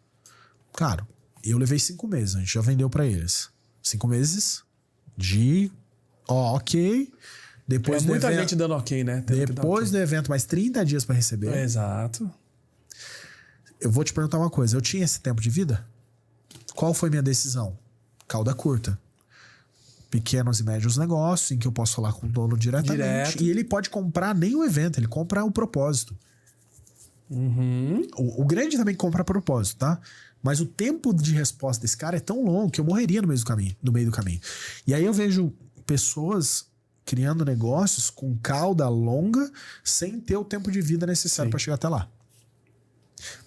Claro, eu levei 5 meses. A gente já vendeu para eles. 5 meses de... ok... Depois muita gente dando ok, né? Depois do evento, mais 30 dias para receber. Exato. Eu vou te perguntar uma coisa. Eu tinha esse tempo de vida? Qual foi minha decisão? Cauda curta. Pequenos e médios negócios, em que eu posso falar com o dono diretamente. E ele pode comprar nem o evento, ele compra o propósito. O grande também compra a propósito, tá? Mas o tempo de resposta desse cara é tão longo que eu morreria no meio do caminho. E aí eu vejo pessoas criando negócios com cauda longa sem ter o tempo de vida necessário para chegar até lá.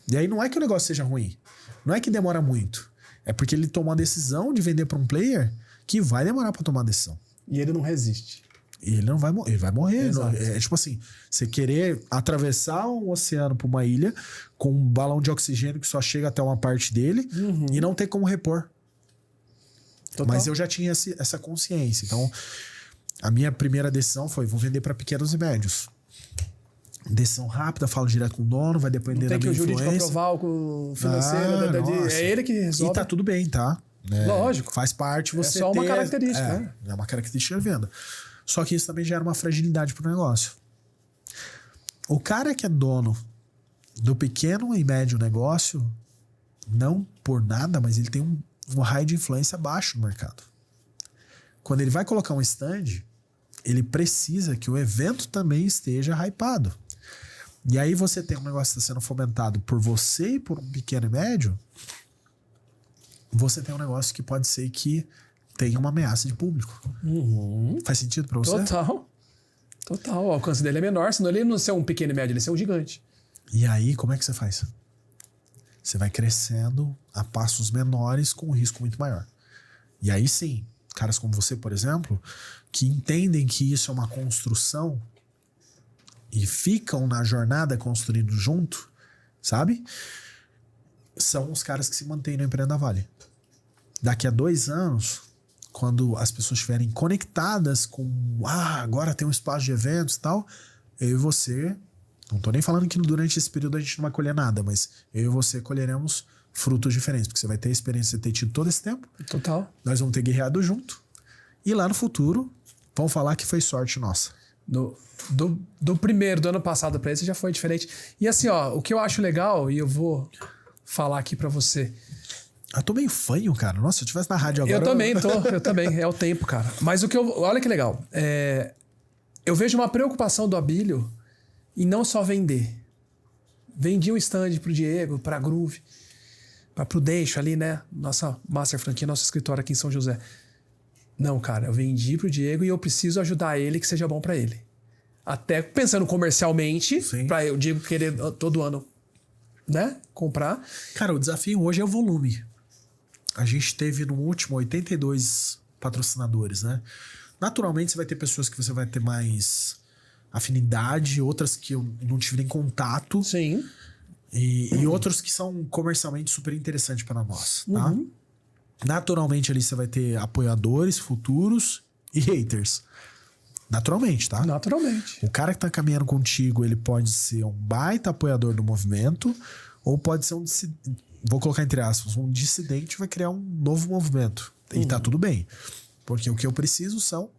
E aí não é que o negócio seja ruim. Não é que demora muito. É porque ele tomou a decisão de vender para um player que vai demorar para tomar a decisão. E ele não resiste. E ele não vai morrer, ele vai morrer. Exato. É tipo assim, você querer atravessar um oceano para uma ilha com um balão de oxigênio que só chega até uma parte dele e não ter como repor. Total. Mas eu já tinha essa consciência. Então, a minha primeira decisão foi, vou vender para pequenos e médios. Decisão rápida, falo direto com o dono, vai depender da minha influência. Tem que o jurídico aprovar o financeiro. É ele que resolve. E tá tudo bem, tá? Lógico. Faz parte você É só ter, uma característica, né? É uma característica de venda. Só que isso também gera uma fragilidade pro negócio. O cara que é dono do pequeno e médio negócio, não por nada, mas ele tem um raio de influência baixo no mercado. Quando ele vai colocar um stand, ele precisa que o evento também esteja hypado. E aí você tem um negócio que está sendo fomentado por você e por um pequeno e médio, você tem um negócio que pode ser que tenha uma ameaça de público. Faz sentido pra você? Total. O alcance dele é menor, senão ele não ser um pequeno e médio, ele ser um gigante. E aí, como é que você faz? Você vai crescendo a passos menores com um risco muito maior. E aí sim, caras como você, por exemplo, que entendem que isso é uma construção e ficam na jornada construindo junto, sabe? São os caras que se mantêm no Empreenda Vale. Daqui a 2 anos, quando as pessoas estiverem conectadas com agora tem um espaço de eventos e tal, eu e você, não tô nem falando que durante esse período a gente não vai colher nada, mas eu e você colheremos frutos diferentes, porque você vai ter a experiência de ter tido todo esse tempo. Total. Nós vamos ter guerreado junto. E lá no futuro, vão falar que foi sorte nossa. Do primeiro, do ano passado pra esse já foi diferente. E assim, ó, o que eu acho legal, e eu vou falar aqui pra você. Eu tô meio fanho, cara. Nossa, se eu estivesse na rádio agora... Eu também. É o tempo, cara. Mas olha que legal. Eu vejo uma preocupação do Abílio em não só vender. Vendi um stand pro Diego, pra Groove, pra Prudential ali, né? Nossa Master Franquia, nosso escritório aqui em São José. Não, cara, eu vendi pro Diego e eu preciso ajudar ele que seja bom pra ele. Até pensando comercialmente, pra o Diego querer todo ano, né? Comprar. Cara, o desafio hoje é o volume. A gente teve no último 82 patrocinadores, né? Naturalmente você vai ter pessoas que você vai ter mais afinidade, outras que eu não tive nem contato. Sim. E outros que são comercialmente super interessantes para nós, tá? Naturalmente ali você vai ter apoiadores futuros e haters. Naturalmente, tá? Naturalmente. O cara que tá caminhando contigo, ele pode ser um baita apoiador do movimento, ou pode ser vou colocar entre aspas, um dissidente vai criar um novo movimento. E tá tudo bem. Porque o que eu preciso são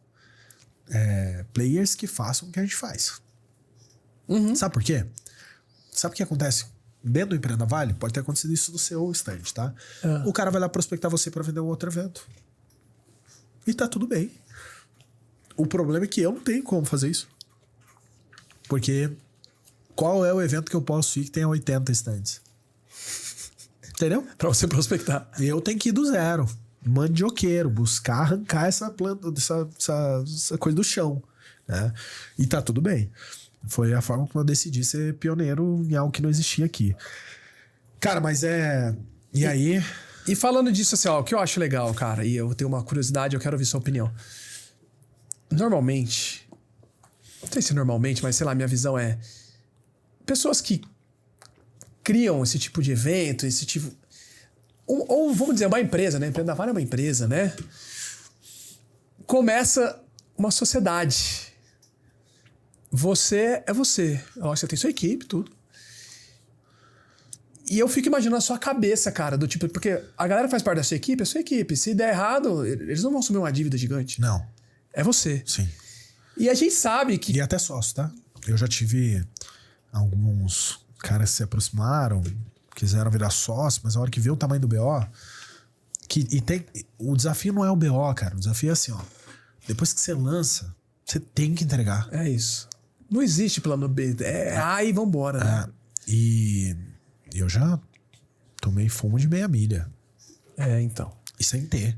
players que façam o que a gente faz. Sabe por quê? Sabe o que acontece? Dentro do Empreenda Vale, pode ter acontecido isso no seu stand, tá? O cara vai lá prospectar você para vender um outro evento. E tá tudo bem. O problema é que eu não tenho como fazer isso. Porque qual é o evento que eu posso ir que tenha 80 stands? Entendeu? Pra você prospectar. Eu tenho que ir do zero. Mandioqueiro, buscar arrancar essa planta, essa coisa do chão, né? E tá tudo bem. Foi a forma como eu decidi ser pioneiro em algo que não existia aqui. Cara, mas E aí... E falando disso, assim, ó, o que eu acho legal, cara, e eu tenho uma curiosidade, eu quero ouvir sua opinião. Normalmente, não sei se normalmente, mas sei lá, minha visão é... Pessoas que criam esse tipo de evento, esse tipo... Ou vamos dizer, uma empresa, né? Empreenda Vale é uma empresa, né? Começa uma sociedade. Você é você. Você tem sua equipe, tudo. E eu fico imaginando a sua cabeça, cara, do tipo... Porque a galera faz parte da sua equipe, é a sua equipe. Se der errado, eles não vão assumir uma dívida gigante. Não. É você. Sim. E a gente sabe que... E até sócio, tá? Eu já tive alguns caras que se aproximaram, quiseram virar sócio, mas a hora que vê o tamanho do BO... o desafio não é o BO, cara. O desafio é assim, ó. Depois que você lança, você tem que entregar. É isso. Não existe plano B. A e vambora, né? E eu já tomei fumo de meia milha. Então. E sem ter.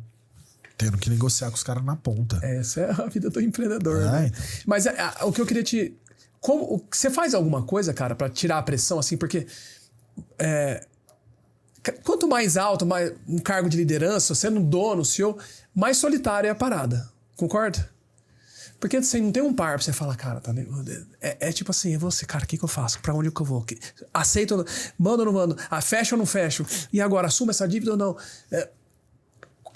Tendo que negociar com os caras na ponta. Essa é a vida do empreendedor, né? Mas o que eu queria você faz alguma coisa, cara, pra tirar a pressão, assim? Porque quanto mais alto, mais um cargo de liderança, sendo dono, CEO, mais solitário é a parada. Concorda? Porque você não tem um par pra você falar, cara, tá, tipo assim, é você, cara, o que eu faço? Pra onde que eu vou? Aceito ou não? Mando ou não mando? Fecho ou não fecho? E agora, assumo essa dívida ou não?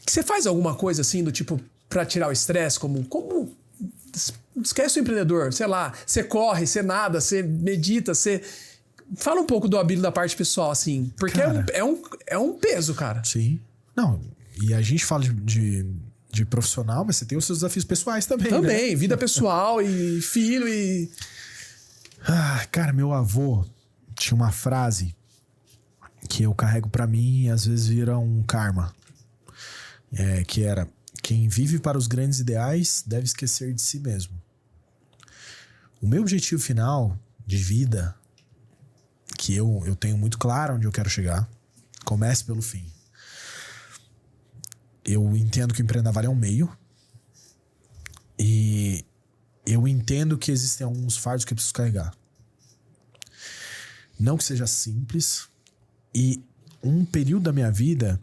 Você faz alguma coisa assim, do tipo, pra tirar o estresse, como esquece o empreendedor, sei lá, você corre, você nada, você medita, você... Fala um pouco do Abílio da parte pessoal, assim, porque cara, é um peso, cara. Sim. Não, e a gente fala de profissional, mas você tem os seus desafios pessoais também, Também, né? Vida pessoal e filho e... Cara, meu avô tinha uma frase que eu carrego pra mim e às vezes vira um karma. Que era: quem vive para os grandes ideais deve esquecer de si mesmo. O meu objetivo final de vida, que eu tenho muito claro onde eu quero chegar, comece pelo fim. Eu entendo que o Empreenda Vale é um meio. E eu entendo que existem alguns fardos que eu preciso carregar. Não que seja simples. E um período da minha vida,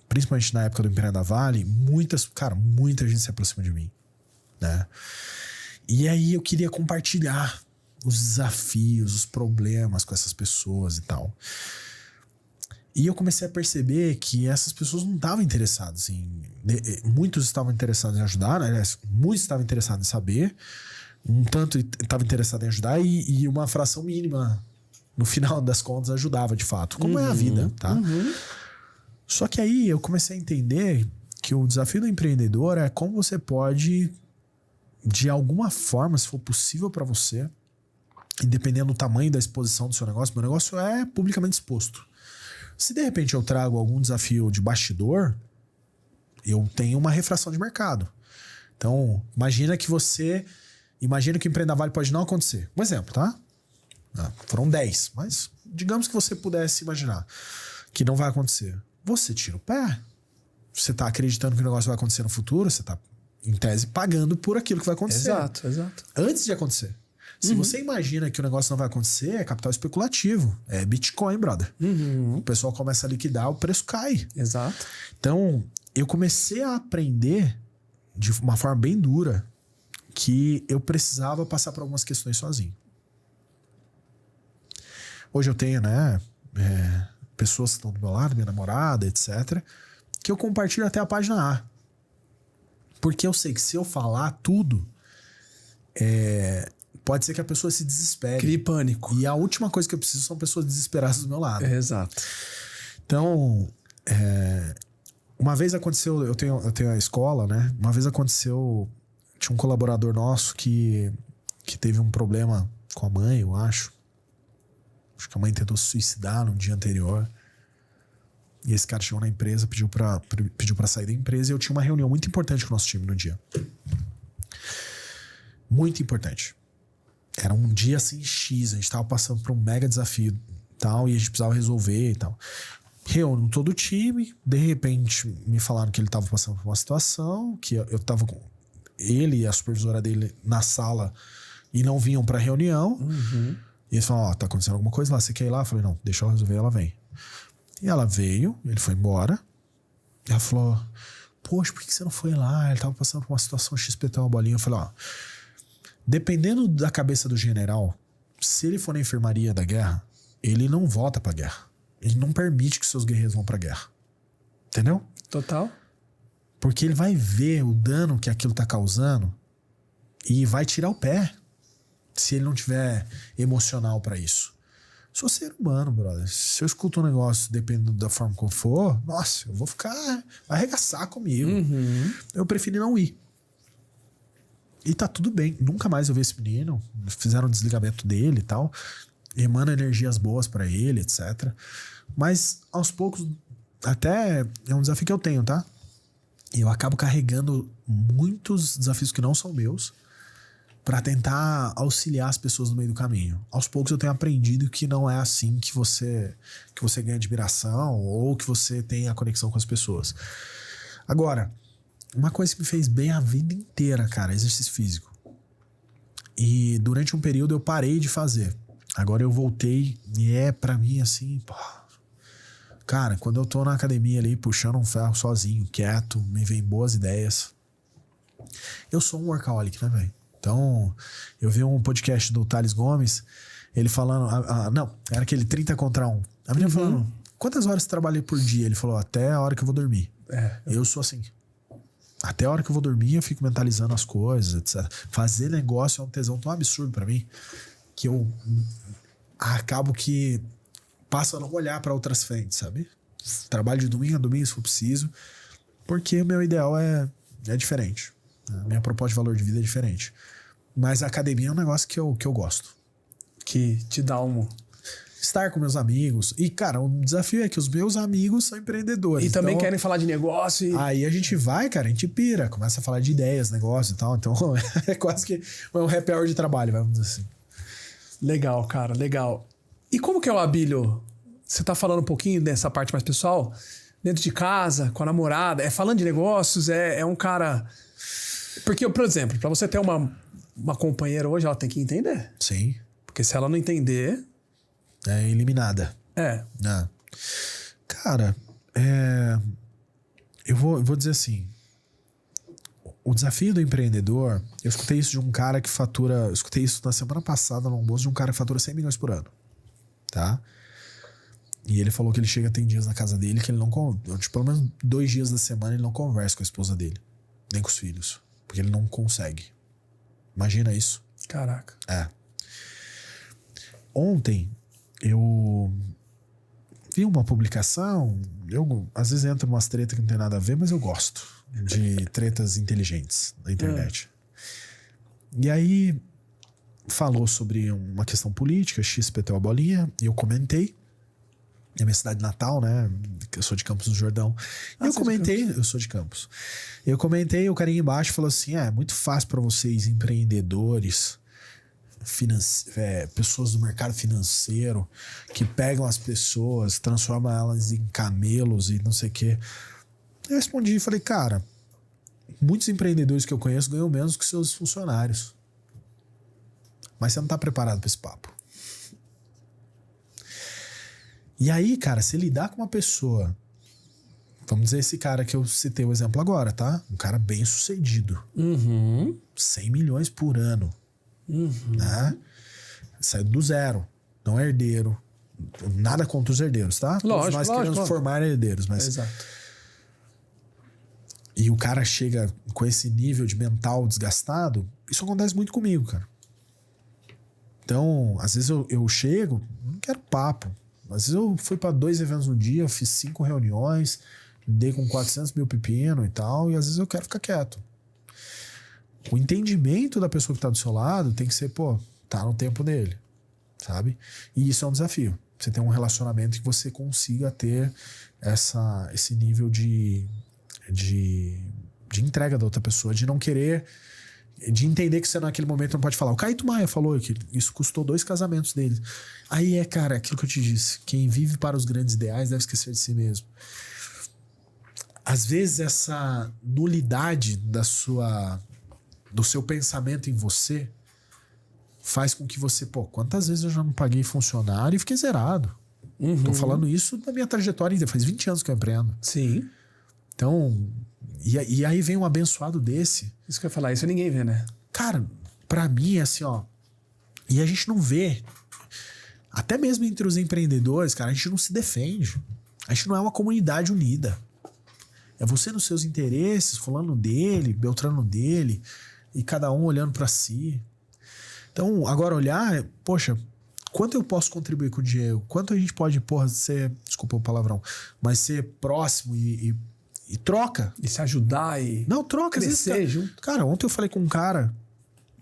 principalmente na época do Empreenda Vale, muita gente se aproxima de mim, né? E aí eu queria compartilhar os desafios, os problemas com essas pessoas e tal. E eu comecei a perceber que essas pessoas não estavam interessadas muitos estavam interessados em ajudar, né? Aliás, muitos estavam interessados em saber, um tanto estava interessado em ajudar e uma fração mínima, no final das contas, ajudava de fato. Como é a vida, tá? Só que aí eu comecei a entender que o desafio do empreendedor é como você pode, de alguma forma, se for possível para você, e dependendo do tamanho da exposição do seu negócio, meu negócio é publicamente exposto. Se de repente eu trago algum desafio de bastidor, eu tenho uma refração de mercado. Então, imagina que o Empreenda Vale pode não acontecer. Um exemplo, tá? Foram 10, mas digamos que você pudesse imaginar que não vai acontecer. Você tira o pé. Você tá acreditando que o negócio vai acontecer no futuro, você tá, em tese, pagando por aquilo que vai acontecer. Exato. Antes de acontecer. Se você imagina que o negócio não vai acontecer, é capital especulativo. É Bitcoin, brother. O pessoal começa a liquidar, o preço cai. Exato. Então, eu comecei a aprender de uma forma bem dura que eu precisava passar por algumas questões sozinho. Hoje eu tenho, né, pessoas que estão do meu lado, minha namorada, etc., que eu compartilho até a página A. Porque eu sei que se eu falar tudo, pode ser que a pessoa se desespere. Crie pânico. E a última coisa que eu preciso são pessoas desesperadas do meu lado. Exato. Então, uma vez aconteceu, eu tenho a escola, né? Uma vez aconteceu, tinha um colaborador nosso que teve um problema com a mãe, eu acho. Acho que a mãe tentou se suicidar no dia anterior. E esse cara chegou na empresa, pediu pra sair da empresa, e eu tinha uma reunião muito importante com o nosso time no dia. Muito importante. Era um dia assim X, a gente tava passando por um mega desafio tal, e a gente precisava resolver e tal. Reúno todo o time, de repente me falaram que ele tava passando por uma situação, que eu tava com ele e a supervisora dele na sala e não vinham pra reunião. E eles falaram, tá acontecendo alguma coisa lá, você quer ir lá? Eu falei, não, deixa eu resolver, ela vem. E ela veio, ele foi embora. Ela falou, poxa, por que você não foi lá? Ele tava passando por uma situação XPT, uma bolinha. Eu falei, dependendo da cabeça do general, se ele for na enfermaria da guerra, ele não volta pra guerra. Ele não permite que seus guerreiros vão pra guerra. Entendeu? Total. Porque ele vai ver o dano que aquilo tá causando e vai tirar o pé se ele não tiver emocional pra isso. Sou ser humano, brother. Se eu escuto um negócio, dependendo da forma que eu for, nossa, eu vou ficar, arregaçar comigo. Eu preferi não ir. E tá tudo bem. Nunca mais eu vi esse menino. Fizeram um desligamento dele e tal. Emana energias boas pra ele, etc. Mas, aos poucos, até é um desafio que eu tenho, tá? E eu acabo carregando muitos desafios que não são meus pra tentar auxiliar as pessoas no meio do caminho. Aos poucos eu tenho aprendido que não é assim que você ganha admiração ou que você tem a conexão com as pessoas. Agora, uma coisa que me fez bem a vida inteira, cara, é exercício físico. E durante um período eu parei de fazer. Agora eu voltei e pra mim assim, pô. Cara, quando eu tô na academia ali puxando um ferro sozinho, quieto, me vem boas ideias. Eu sou um workaholic, né, velho? Então, eu vi um podcast do Thales Gomes, ele falando, não, era aquele 30 contra 1. A menina falando, quantas horas você trabalha por dia? Ele falou, até a hora que eu vou dormir. Eu sou assim. Até a hora que eu vou dormir, eu fico mentalizando as coisas, etc. Fazer negócio é um tesão tão absurdo pra mim, que eu acabo que passo a não olhar pra outras frentes, sabe? Trabalho de domingo a domingo, se for preciso, porque o meu ideal é diferente. A minha proposta de valor de vida é diferente. Mas a academia é um negócio que eu gosto. Que te dá Estar com meus amigos. E, cara, o desafio é que os meus amigos são empreendedores. E também querem falar de negócio. Aí a gente vai, cara, a gente pira. Começa a falar de ideias, negócio e tal. Então é quase que um happy hour de trabalho, vamos dizer assim. Legal, cara, legal. E como que é o Abílio? Você tá falando um pouquinho dessa parte mais pessoal? Dentro de casa, com a namorada. Falando de negócios, é um cara... Porque, por exemplo, pra você ter uma companheira hoje, ela tem que entender. Sim. Porque se ela não entender... É eliminada. Cara, eu vou dizer assim, o desafio do empreendedor, eu escutei isso de um cara que fatura, eu escutei isso na semana passada no almoço de um cara que fatura 100 milhões por ano, tá? E ele falou que ele chega, tem dias na casa dele que ele não, pelo menos 2 dias da semana ele não conversa com a esposa dele, nem com os filhos, porque ele não consegue. Imagina isso. Caraca. Ontem eu vi uma publicação, eu às vezes entro umas tretas que não tem nada a ver, mas eu gosto de tretas inteligentes na internet. E aí falou sobre uma questão política, XPTO a bolinha, e eu comentei. É minha cidade natal, né? Eu sou de Campos do Jordão. E eu comentei, eu sou de Campos. Eu comentei, o carinha embaixo falou assim: é muito fácil para vocês, empreendedores, pessoas do mercado financeiro, que pegam as pessoas, transformam elas em camelos e não sei o quê. Eu respondi e falei, cara, muitos empreendedores que eu conheço ganham menos que seus funcionários. Mas você não tá preparado para esse papo. E aí, cara, se lidar com uma pessoa, vamos dizer esse cara que eu citei o exemplo agora, tá? Um cara bem sucedido. 100 milhões por ano. Né? Saiu do zero, não é herdeiro, nada contra os herdeiros, tá? Lógico, nós queremos formar herdeiros, mas exato. E o cara chega com esse nível de mental desgastado, isso acontece muito comigo, cara. Então, às vezes eu chego, não quero papo, às vezes eu fui para 2 eventos no dia, eu fiz 5 reuniões, dei com 400 mil pepino e tal, e às vezes eu quero ficar quieto. O entendimento da pessoa que tá do seu lado tem que ser, pô, tá no tempo dele, sabe? E isso é um desafio. Você tem um relacionamento que você consiga ter esse nível de entrega da outra pessoa, de não querer, de entender que você naquele momento não pode falar. O Caíto Maia falou que isso custou 2 casamentos dele. Aí cara, aquilo que eu te disse, quem vive para os grandes ideais deve esquecer de si mesmo. Às vezes essa nulidade do seu pensamento em você faz com que você, pô, quantas vezes eu já não paguei funcionário e fiquei zerado. Tô falando isso da minha trajetória ainda, faz 20 anos que eu empreendo. Sim. Então, e aí vem um abençoado desse. Isso que eu ia falar, isso ninguém vê, né? Cara, pra mim é assim, ó, e a gente não vê, até mesmo entre os empreendedores, cara, a gente não se defende. A gente não é uma comunidade unida. É você nos seus interesses, fulano dele, beltrano dele, e cada um olhando pra si. Então, agora olhar, poxa, quanto eu posso contribuir com o Diego? Quanto a gente pode, porra, ser, desculpa o palavrão, mas ser próximo e troca. E se ajudar e não, troca, crescer vezes, junto. Cara, ontem eu falei com um cara,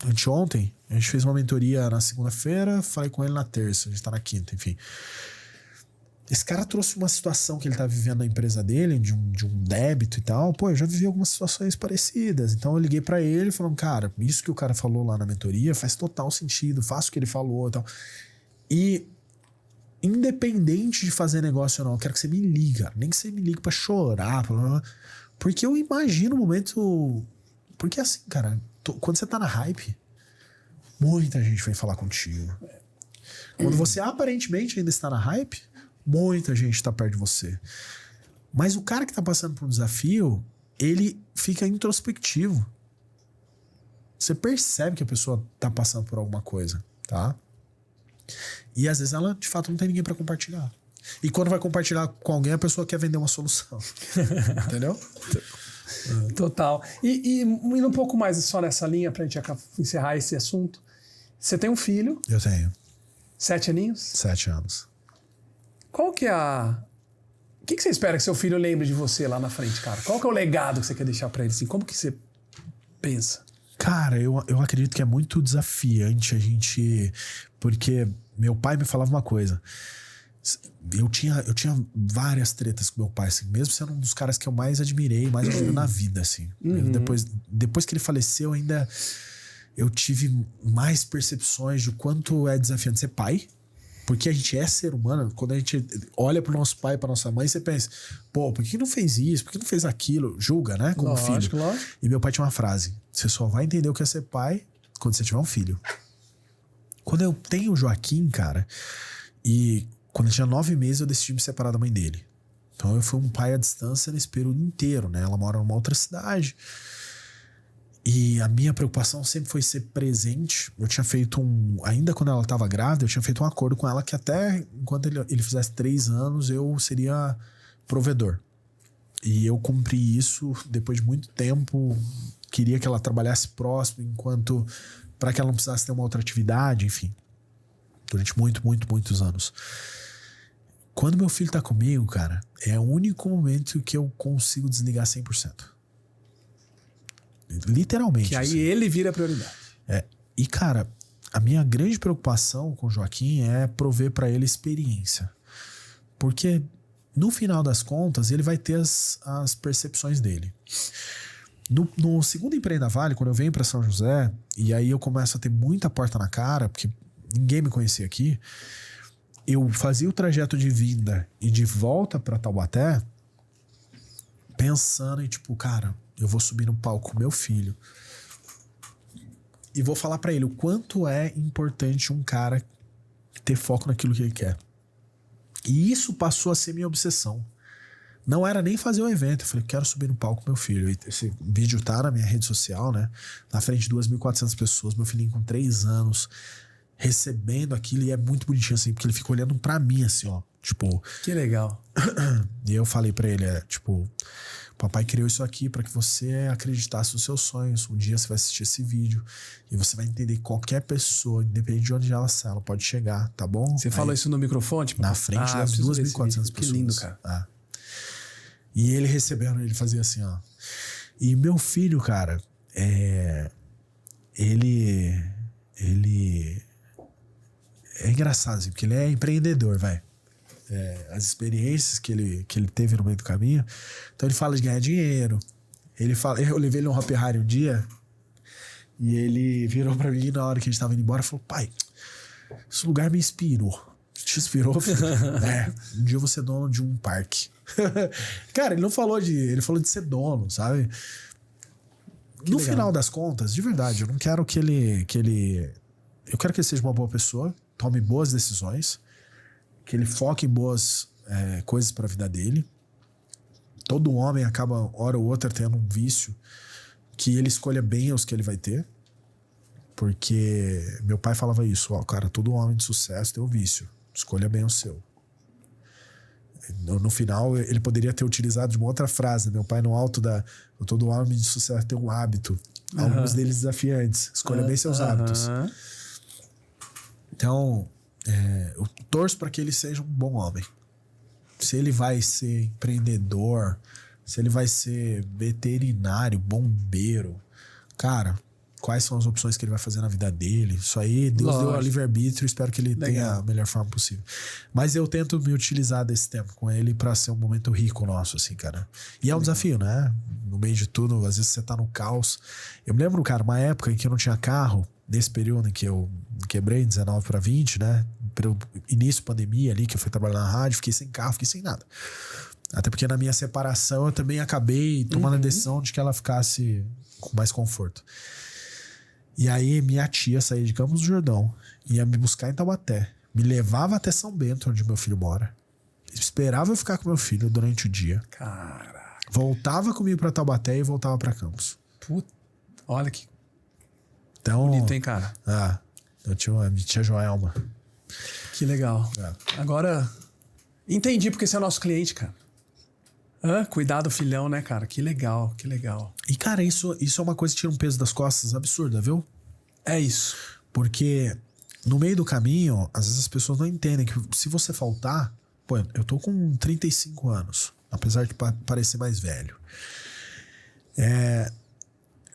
anteontem, a gente fez uma mentoria na segunda-feira, falei com ele na terça, a gente tá na quinta, enfim. esse cara trouxe uma situação que ele tá vivendo na empresa dele, de um débito e tal. Pô, eu já vivi algumas situações parecidas. Então eu liguei pra ele falando, cara, isso que o cara falou lá na mentoria faz total sentido, faço o que ele falou e tal. E independente de fazer negócio ou não, eu quero que você me liga. Nem que você me ligue pra chorar. Porque eu imagino o momento... Porque assim, cara, quando você tá na hype, muita gente vem falar contigo. Quando você aparentemente ainda está na hype, muita gente está perto de você. Mas o cara que tá passando por um desafio, ele fica introspectivo. Você percebe que a pessoa tá passando por alguma coisa, tá? E às vezes ela, de fato, não tem ninguém pra compartilhar. E quando vai compartilhar com alguém, a pessoa quer vender uma solução. Entendeu? Total. E indo um pouco mais só nessa linha pra gente encerrar esse assunto. Você tem um filho. Eu tenho. 7 aninhos? 7 anos. Qual que é a... O que você espera que seu filho lembre de você lá na frente, cara? Qual que é o legado que você quer deixar pra ele? Assim? Como que você pensa? Cara, eu acredito que é muito desafiante a gente... Porque meu pai me falava uma coisa. Eu tinha várias tretas com meu pai, assim, mesmo sendo um dos caras que eu mais admirei, mais admiro na vida, assim. Depois que ele faleceu, ainda eu tive mais percepções de quanto é desafiante ser pai. Porque a gente é ser humano. Quando a gente olha pro nosso pai, pra nossa mãe, você pensa, pô, por que não fez isso? Por que não fez aquilo? Julga, né? Como filho. Lógico. E meu pai tinha uma frase: você só vai entender o que é ser pai quando você tiver um filho. Quando eu tenho o Joaquim, cara, e quando ele tinha 9 meses, eu decidi me separar da mãe dele. Então eu fui um pai à distância nesse período inteiro, né? Ela mora numa outra cidade. E a minha preocupação sempre foi ser presente. Eu tinha feito ainda quando ela estava grávida, eu tinha feito um acordo com ela que até enquanto ele fizesse 3 anos, eu seria provedor. E eu cumpri isso depois de muito tempo. Queria que ela trabalhasse próximo, para que ela não precisasse ter uma outra atividade, enfim. Durante muitos anos. Quando meu filho tá comigo, cara, é o único momento que eu consigo desligar 100%. Literalmente. Que aí assim. ele vira a prioridade. E cara, a minha grande preocupação com o Joaquim é prover pra ele experiência. Porque no final das contas, ele vai ter as percepções dele. No segundo Empreenda Vale, quando eu venho pra São José, e aí eu começo a ter muita porta na cara, porque ninguém me conhecia aqui, eu fazia o trajeto de vinda e de volta pra Taubaté, pensando em tipo, cara, eu vou subir no palco com meu filho e vou falar pra ele o quanto é importante um cara ter foco naquilo que ele quer. E isso passou a ser minha obsessão. Não era nem fazer o evento. Eu falei, quero subir no palco com meu filho. E esse vídeo tá na minha rede social, né? Na frente de 2.400 pessoas, meu filhinho com 3 anos, recebendo aquilo, e é muito bonitinho assim, porque ele fica olhando pra mim assim, ó. Tipo... Que legal. E eu falei pra ele, tipo... Papai criou isso aqui pra que você acreditasse nos seus sonhos. Um dia você vai assistir esse vídeo e você vai entender que qualquer pessoa, independente de onde ela está, ela pode chegar, tá bom? Você falou isso no microfone? Tipo, na frente das 2.400 pessoas. Que lindo, cara. E ele recebendo, ele fazia assim, ó. E meu filho, cara, ele é engraçado, assim, porque ele é empreendedor, vai. As experiências que ele teve no meio do caminho. Então ele fala de ganhar dinheiro. Ele fala, eu levei ele no Hop Hari um dia e ele virou pra mim na hora que a gente tava indo embora e falou, pai, esse lugar me inspirou. Te inspirou? Um dia eu vou ser dono de um parque. Cara, ele não falou ele falou de ser dono, sabe? No final das contas, de verdade, eu não quero que ele eu quero que ele seja uma boa pessoa, tome boas decisões, que ele foque em boas coisas para a vida dele. Todo homem acaba, hora ou outra, tendo um vício, que ele escolha bem os que ele vai ter. Porque meu pai falava isso, ó, cara, todo homem de sucesso tem um vício, escolha bem o seu. No final, ele poderia ter utilizado de uma outra frase, meu pai no alto todo homem de sucesso tem um hábito, alguns deles desafiantes, escolha bem seus hábitos. Então, eu torço para que ele seja um bom homem. Se ele vai ser empreendedor, se ele vai ser veterinário, bombeiro, cara, quais são as opções que ele vai fazer na vida dele. Isso aí, Deus deu a livre-arbítrio, espero que ele tenha a melhor forma possível. Mas eu tento me utilizar desse tempo com ele pra ser um momento rico nosso, assim, cara. E é um desafio, né? No meio de tudo, às vezes você tá no caos. Eu me lembro, cara, uma época em que eu não tinha carro, nesse período em que eu quebrei, 19 para 20, né? Pelo início da pandemia ali, que eu fui trabalhar na rádio, fiquei sem carro, fiquei sem nada. Até porque na minha separação eu também acabei tomando a decisão de que ela ficasse com mais conforto. E aí minha tia saía de Campos do Jordão, ia me buscar em Taubaté, me levava até São Bento, onde meu filho mora, esperava eu ficar com meu filho durante o dia. Caraca. Voltava comigo pra Taubaté e voltava pra Campos. Puta, olha que então, bonito, hein, cara? Eu tinha uma tia Joelma. Que legal. Agora, entendi porque você é nosso cliente, cara. Cuidar do filhão, né, cara? Que legal, que legal. E, cara, isso é uma coisa que tira um peso das costas absurda, viu? É isso. Porque no meio do caminho, às vezes as pessoas não entendem que se você faltar... Pô, eu tô com 35 anos, apesar de parecer mais velho.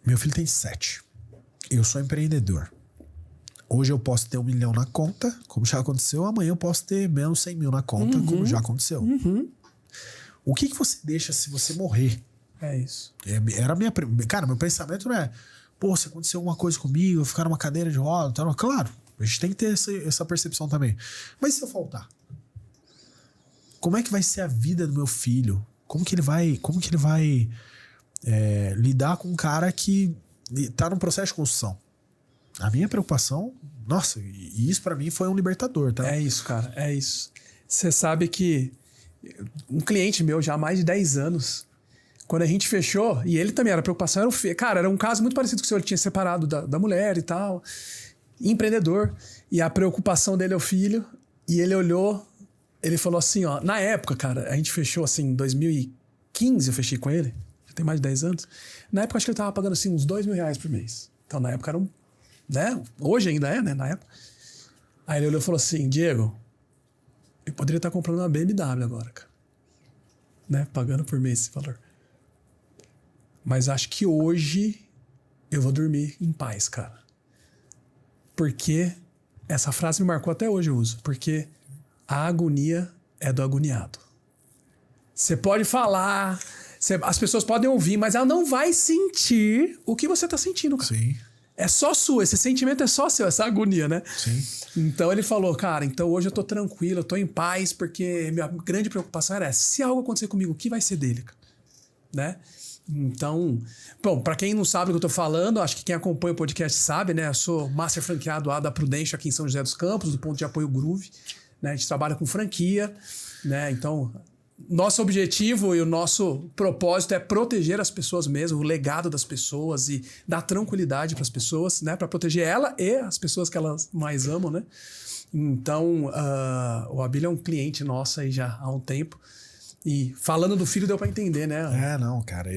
Meu filho tem 7. Eu sou empreendedor. Hoje eu posso ter 1 milhão na conta, como já aconteceu. Amanhã eu posso ter menos 100 mil na conta, como já aconteceu. O que você deixa se você morrer? É isso. Era a minha... Cara, meu pensamento não é... Pô, se aconteceu alguma coisa comigo, eu ficar numa cadeira de roda... Tá? Claro, a gente tem que ter essa percepção também. Mas se eu faltar? Como é que vai ser a vida do meu filho? Como que ele vai lidar com um cara que tá num processo de construção? A minha preocupação... Nossa, e isso pra mim foi um libertador, tá? É isso, cara, é isso. Você sabe que um cliente meu já há mais de 10 anos, quando a gente fechou, e ele também era preocupação, era um caso muito parecido com o senhor, ele tinha separado da mulher e tal, empreendedor, e a preocupação dele é o filho, e ele olhou, ele falou assim, ó, na época, cara, a gente fechou assim, em 2015 eu fechei com ele, já tem mais de 10 anos, na época acho que ele tava pagando assim uns R$2.000 por mês, então na época era um, né, hoje ainda é, né, na época. Aí ele olhou e falou assim, Diego, eu poderia estar comprando uma BMW agora, cara. Né? Pagando por mês esse valor. Mas acho que hoje eu vou dormir em paz, cara. Porque essa frase me marcou até hoje, eu uso. Porque a agonia é do agoniado. Você pode falar, as pessoas podem ouvir, mas ela não vai sentir o que você tá sentindo, cara. Sim. É só sua, esse sentimento é só seu, essa agonia, né? Sim. Então ele falou, cara, então hoje eu tô tranquilo, eu tô em paz, porque minha grande preocupação era essa, se algo acontecer comigo, o que vai ser dele, cara? Né? Então, bom, pra quem não sabe do que eu tô falando, acho que quem acompanha o podcast sabe, né? Eu sou master franqueado da Prudential aqui em São José dos Campos, do ponto de apoio Groove, né? A gente trabalha com franquia, né? Então... Nosso objetivo e o nosso propósito é proteger as pessoas mesmo, o legado das pessoas e dar tranquilidade para as pessoas, né? Para proteger ela e as pessoas que elas mais amam, né? Então, o Abílio é um cliente nosso aí já há um tempo. E falando do filho deu para entender, né? Não, cara,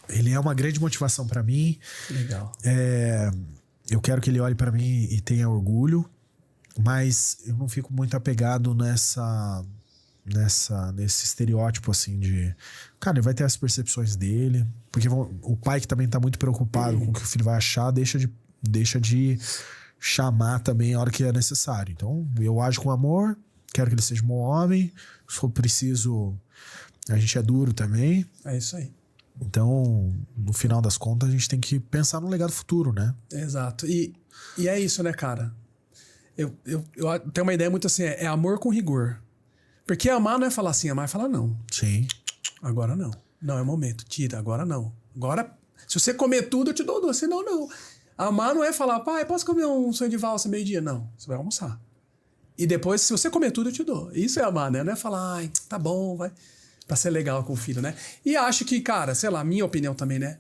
ele é uma grande motivação para mim. Legal. Eu quero que ele olhe para mim e tenha orgulho, mas eu não fico muito apegado nesse estereótipo assim de... Cara, ele vai ter as percepções dele, porque o pai que também tá muito preocupado com o que o filho vai achar, deixa de chamar também a hora que é necessário. Então eu ajo com amor, quero que ele seja um bom homem, se for preciso a gente é duro também. É isso aí. Então, no final das contas, a gente tem que pensar no legado futuro, né? Exato. E é isso, né, cara? Eu tenho uma ideia muito assim, é amor com rigor. Porque amar não é falar assim, amar é falar não. Sim. Agora não. Não é momento. Tira, agora não. Agora, se você comer tudo, eu te dou doce. Senão, não. Amar não é falar, pai, posso comer um sonho de valsa meio-dia? Não. Você vai almoçar. E depois, se você comer tudo, eu te dou. Isso é amar, né? Não é falar, ai, tá bom, vai. Pra ser legal com o filho, né? E acho que, cara, sei lá, minha opinião também, né?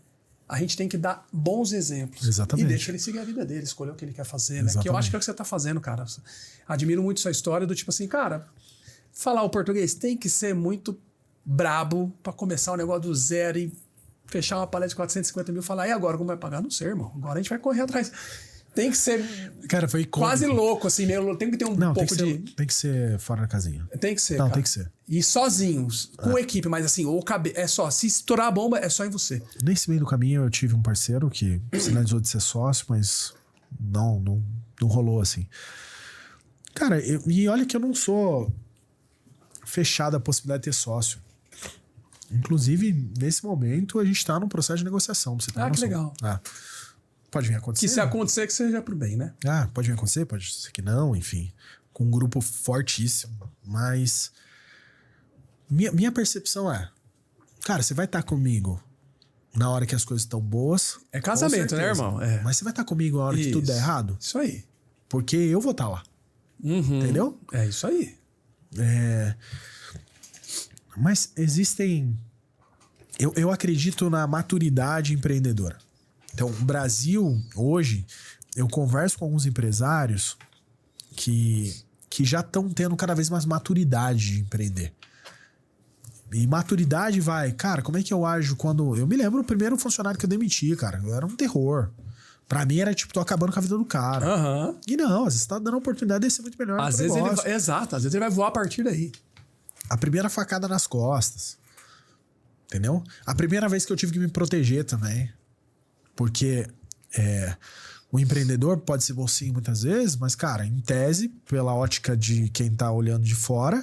A gente tem que dar bons exemplos. Exatamente. E deixa ele seguir a vida dele, escolher o que ele quer fazer, né? Exatamente. Que eu acho que é o que você tá fazendo, cara. Admiro muito sua história do tipo assim, cara... Falar o português tem que ser muito brabo pra começar um negócio do zero e fechar uma palestra de 450 mil e falar, e agora como vai pagar? Não sei, irmão. Agora a gente vai correr atrás. tem que ser Cara, foi quase louco, assim, meio, tem que ter um pouco tem que ser fora da casinha. Tem que ser, Não, cara. tem que ser. E sozinho, com equipe, mas assim, é só, se estourar a bomba, é só em você. Nesse meio do caminho eu tive um parceiro que sinalizou de ser sócio, mas não rolou assim. Cara, e olha que eu não sou fechado à possibilidade de ter sócio. Inclusive, nesse momento, a gente tá num processo de negociação. Pra você ter uma Que noção. legal. Pode vir a acontecer. Que se acontecer, que seja pro bem, né? Pode vir a acontecer, pode ser que não, enfim. Com um grupo fortíssimo. Mas minha percepção é, cara, você vai estar comigo na hora que as coisas estão boas. É casamento, né, irmão? Mas você vai estar comigo na hora que tudo der errado? Isso aí. Porque eu vou estar lá. Entendeu? É isso aí. Mas existem... Eu acredito na maturidade empreendedora. Então, o Brasil, hoje, eu converso com alguns empresários que já estão tendo cada vez mais maturidade de empreender. E maturidade vai... Cara, como é que eu ajo quando... Eu me lembro do primeiro funcionário que eu demiti, cara. Era um terror. Pra mim era tipo, tô acabando com a vida do cara. E não, às vezes você tá dando a oportunidade de ser muito melhor. Às vezes exato, às vezes ele vai voar a partir daí. A primeira facada nas costas. Entendeu? A primeira vez que eu tive que me proteger também. Porque o empreendedor pode ser mocinho muitas vezes, mas, cara, em tese, pela ótica de quem tá olhando de fora,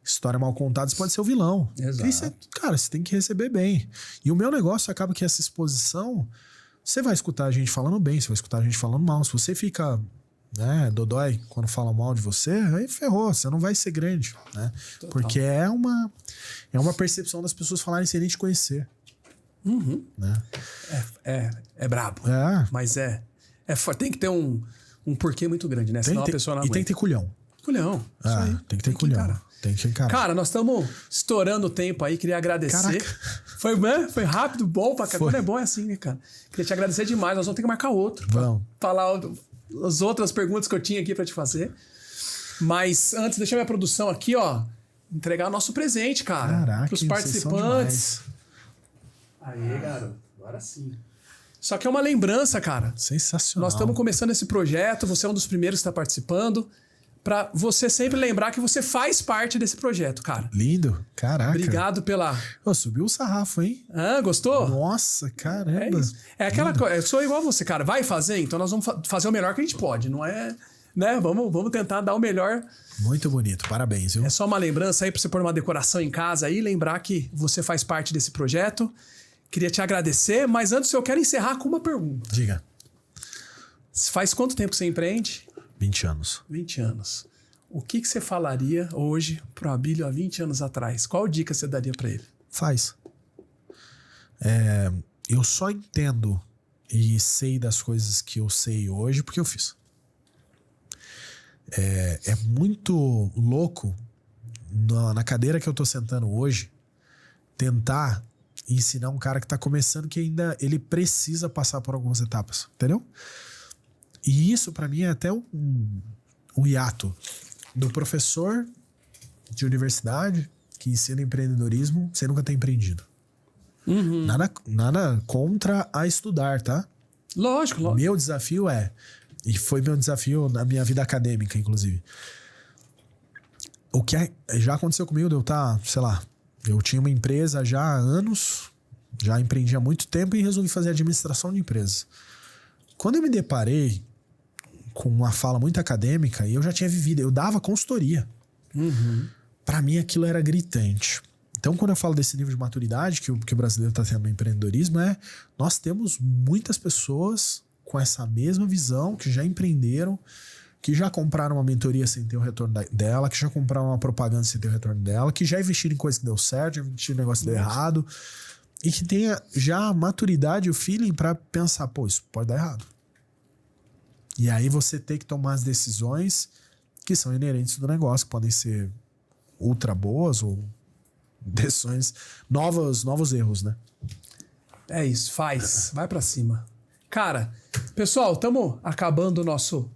história mal contada, você pode ser o vilão. Exato. Cara, você tem que receber bem. E o meu negócio acaba que essa exposição, você vai escutar a gente falando bem, você vai escutar a gente falando mal. Se você fica, né, dodói quando falam mal de você, aí ferrou, você não vai ser grande, né? Total. Porque é uma percepção das pessoas falarem sem nem te conhecer. Né? É brabo. Mas tem que ter um porquê muito grande, né? Senão a pessoa não aguenta. E tem que ter culhão. Culhão. Isso aí. Tem que ter culhão. Tem que encarar. Cara, nós estamos estourando o tempo aí. Queria agradecer. Foi rápido, bom pra caramba. Quando é bom é assim, né, cara? Queria te agradecer demais. Nós vamos ter que marcar outro. Vamos. Falar as outras perguntas que eu tinha aqui pra te fazer. Mas antes, deixa minha produção aqui, ó. Entregar nosso presente, cara. Caraca, pros participantes. Aí, garoto. Agora sim. Só que é uma lembrança, cara. Sensacional. Nós estamos começando esse projeto. Você é um dos primeiros que está participando. Pra você sempre lembrar que você faz parte desse projeto, cara. Lindo. Caraca. Obrigado pela... Subiu o sarrafo, hein? Gostou? Nossa, caramba. É isso. É aquela coisa. Eu sou igual a você, cara. Vai fazer? Então nós vamos fazer o melhor que a gente pode. Não é... Né? Vamos tentar dar o melhor. Muito bonito. Parabéns, viu? É só uma lembrança aí pra você pôr uma decoração em casa aí. Lembrar que você faz parte desse projeto. Queria te agradecer. Mas antes eu quero encerrar com uma pergunta. Diga. Faz quanto tempo que você empreende? 20 anos. 20 anos. O que você falaria hoje pro Abílio há 20 anos atrás? Qual dica você daria pra ele? Faz. Eu só entendo e sei das coisas que eu sei hoje porque eu fiz. É muito louco na cadeira que eu tô sentando hoje tentar ensinar um cara que tá começando que ainda ele precisa passar por algumas etapas, entendeu? E isso pra mim é até um hiato do professor de universidade que ensina empreendedorismo sem nunca ter empreendido. Nada contra a estudar, tá? Lógico. Meu desafio e foi meu desafio na minha vida acadêmica, inclusive. O que já aconteceu comigo de eu estar, sei lá, eu tinha uma empresa já há anos, já empreendi há muito tempo e resolvi fazer administração de empresas. Quando eu me deparei com uma fala muito acadêmica, e eu já tinha vivido, eu dava consultoria. Pra mim aquilo era gritante. Então quando eu falo desse nível de maturidade que o brasileiro tá tendo no empreendedorismo, nós temos muitas pessoas com essa mesma visão, que já empreenderam, que já compraram uma mentoria sem ter o retorno dela, que já compraram uma propaganda sem ter o retorno dela, que já investiram em coisa que deu certo, já investiram em negócio que deu errado, e que tenha já a maturidade e o feeling pra pensar, pô, isso pode dar errado. E aí você tem que tomar as decisões que são inerentes do negócio, que podem ser ultra boas ou decisões, novos erros, né? É isso, faz. Vai pra cima. Cara, pessoal, estamos acabando o nosso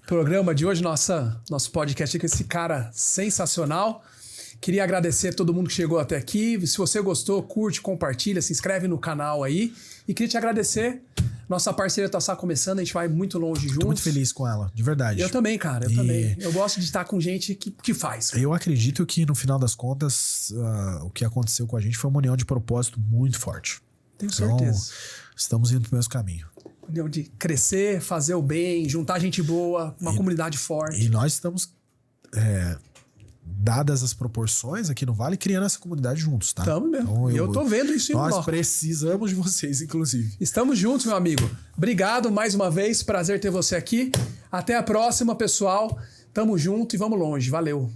programa de hoje, nosso podcast aqui com esse cara sensacional. Queria agradecer a todo mundo que chegou até aqui. Se você gostou, curte, compartilha, se inscreve no canal aí. E queria te agradecer Nossa parceria tá só começando, a gente vai muito longe juntos. Tô muito feliz com ela, de verdade. Eu também, cara, eu também. Eu gosto de estar com gente que faz. Eu acredito que, no final das contas, o que aconteceu com a gente foi uma união de propósito muito forte. Tenho certeza. Estamos indo pro mesmo caminho. União de crescer, fazer o bem, juntar gente boa, uma comunidade forte. E nós estamos, dadas as proporções aqui no Vale, criando essa comunidade juntos, tá? Estamos mesmo. Então, eu tô vendo isso em Nós loco. precisamos de vocês, inclusive. Estamos juntos, meu amigo. Obrigado mais uma vez. Prazer ter você aqui. Até a próxima, pessoal. Tamo junto e vamos longe. Valeu.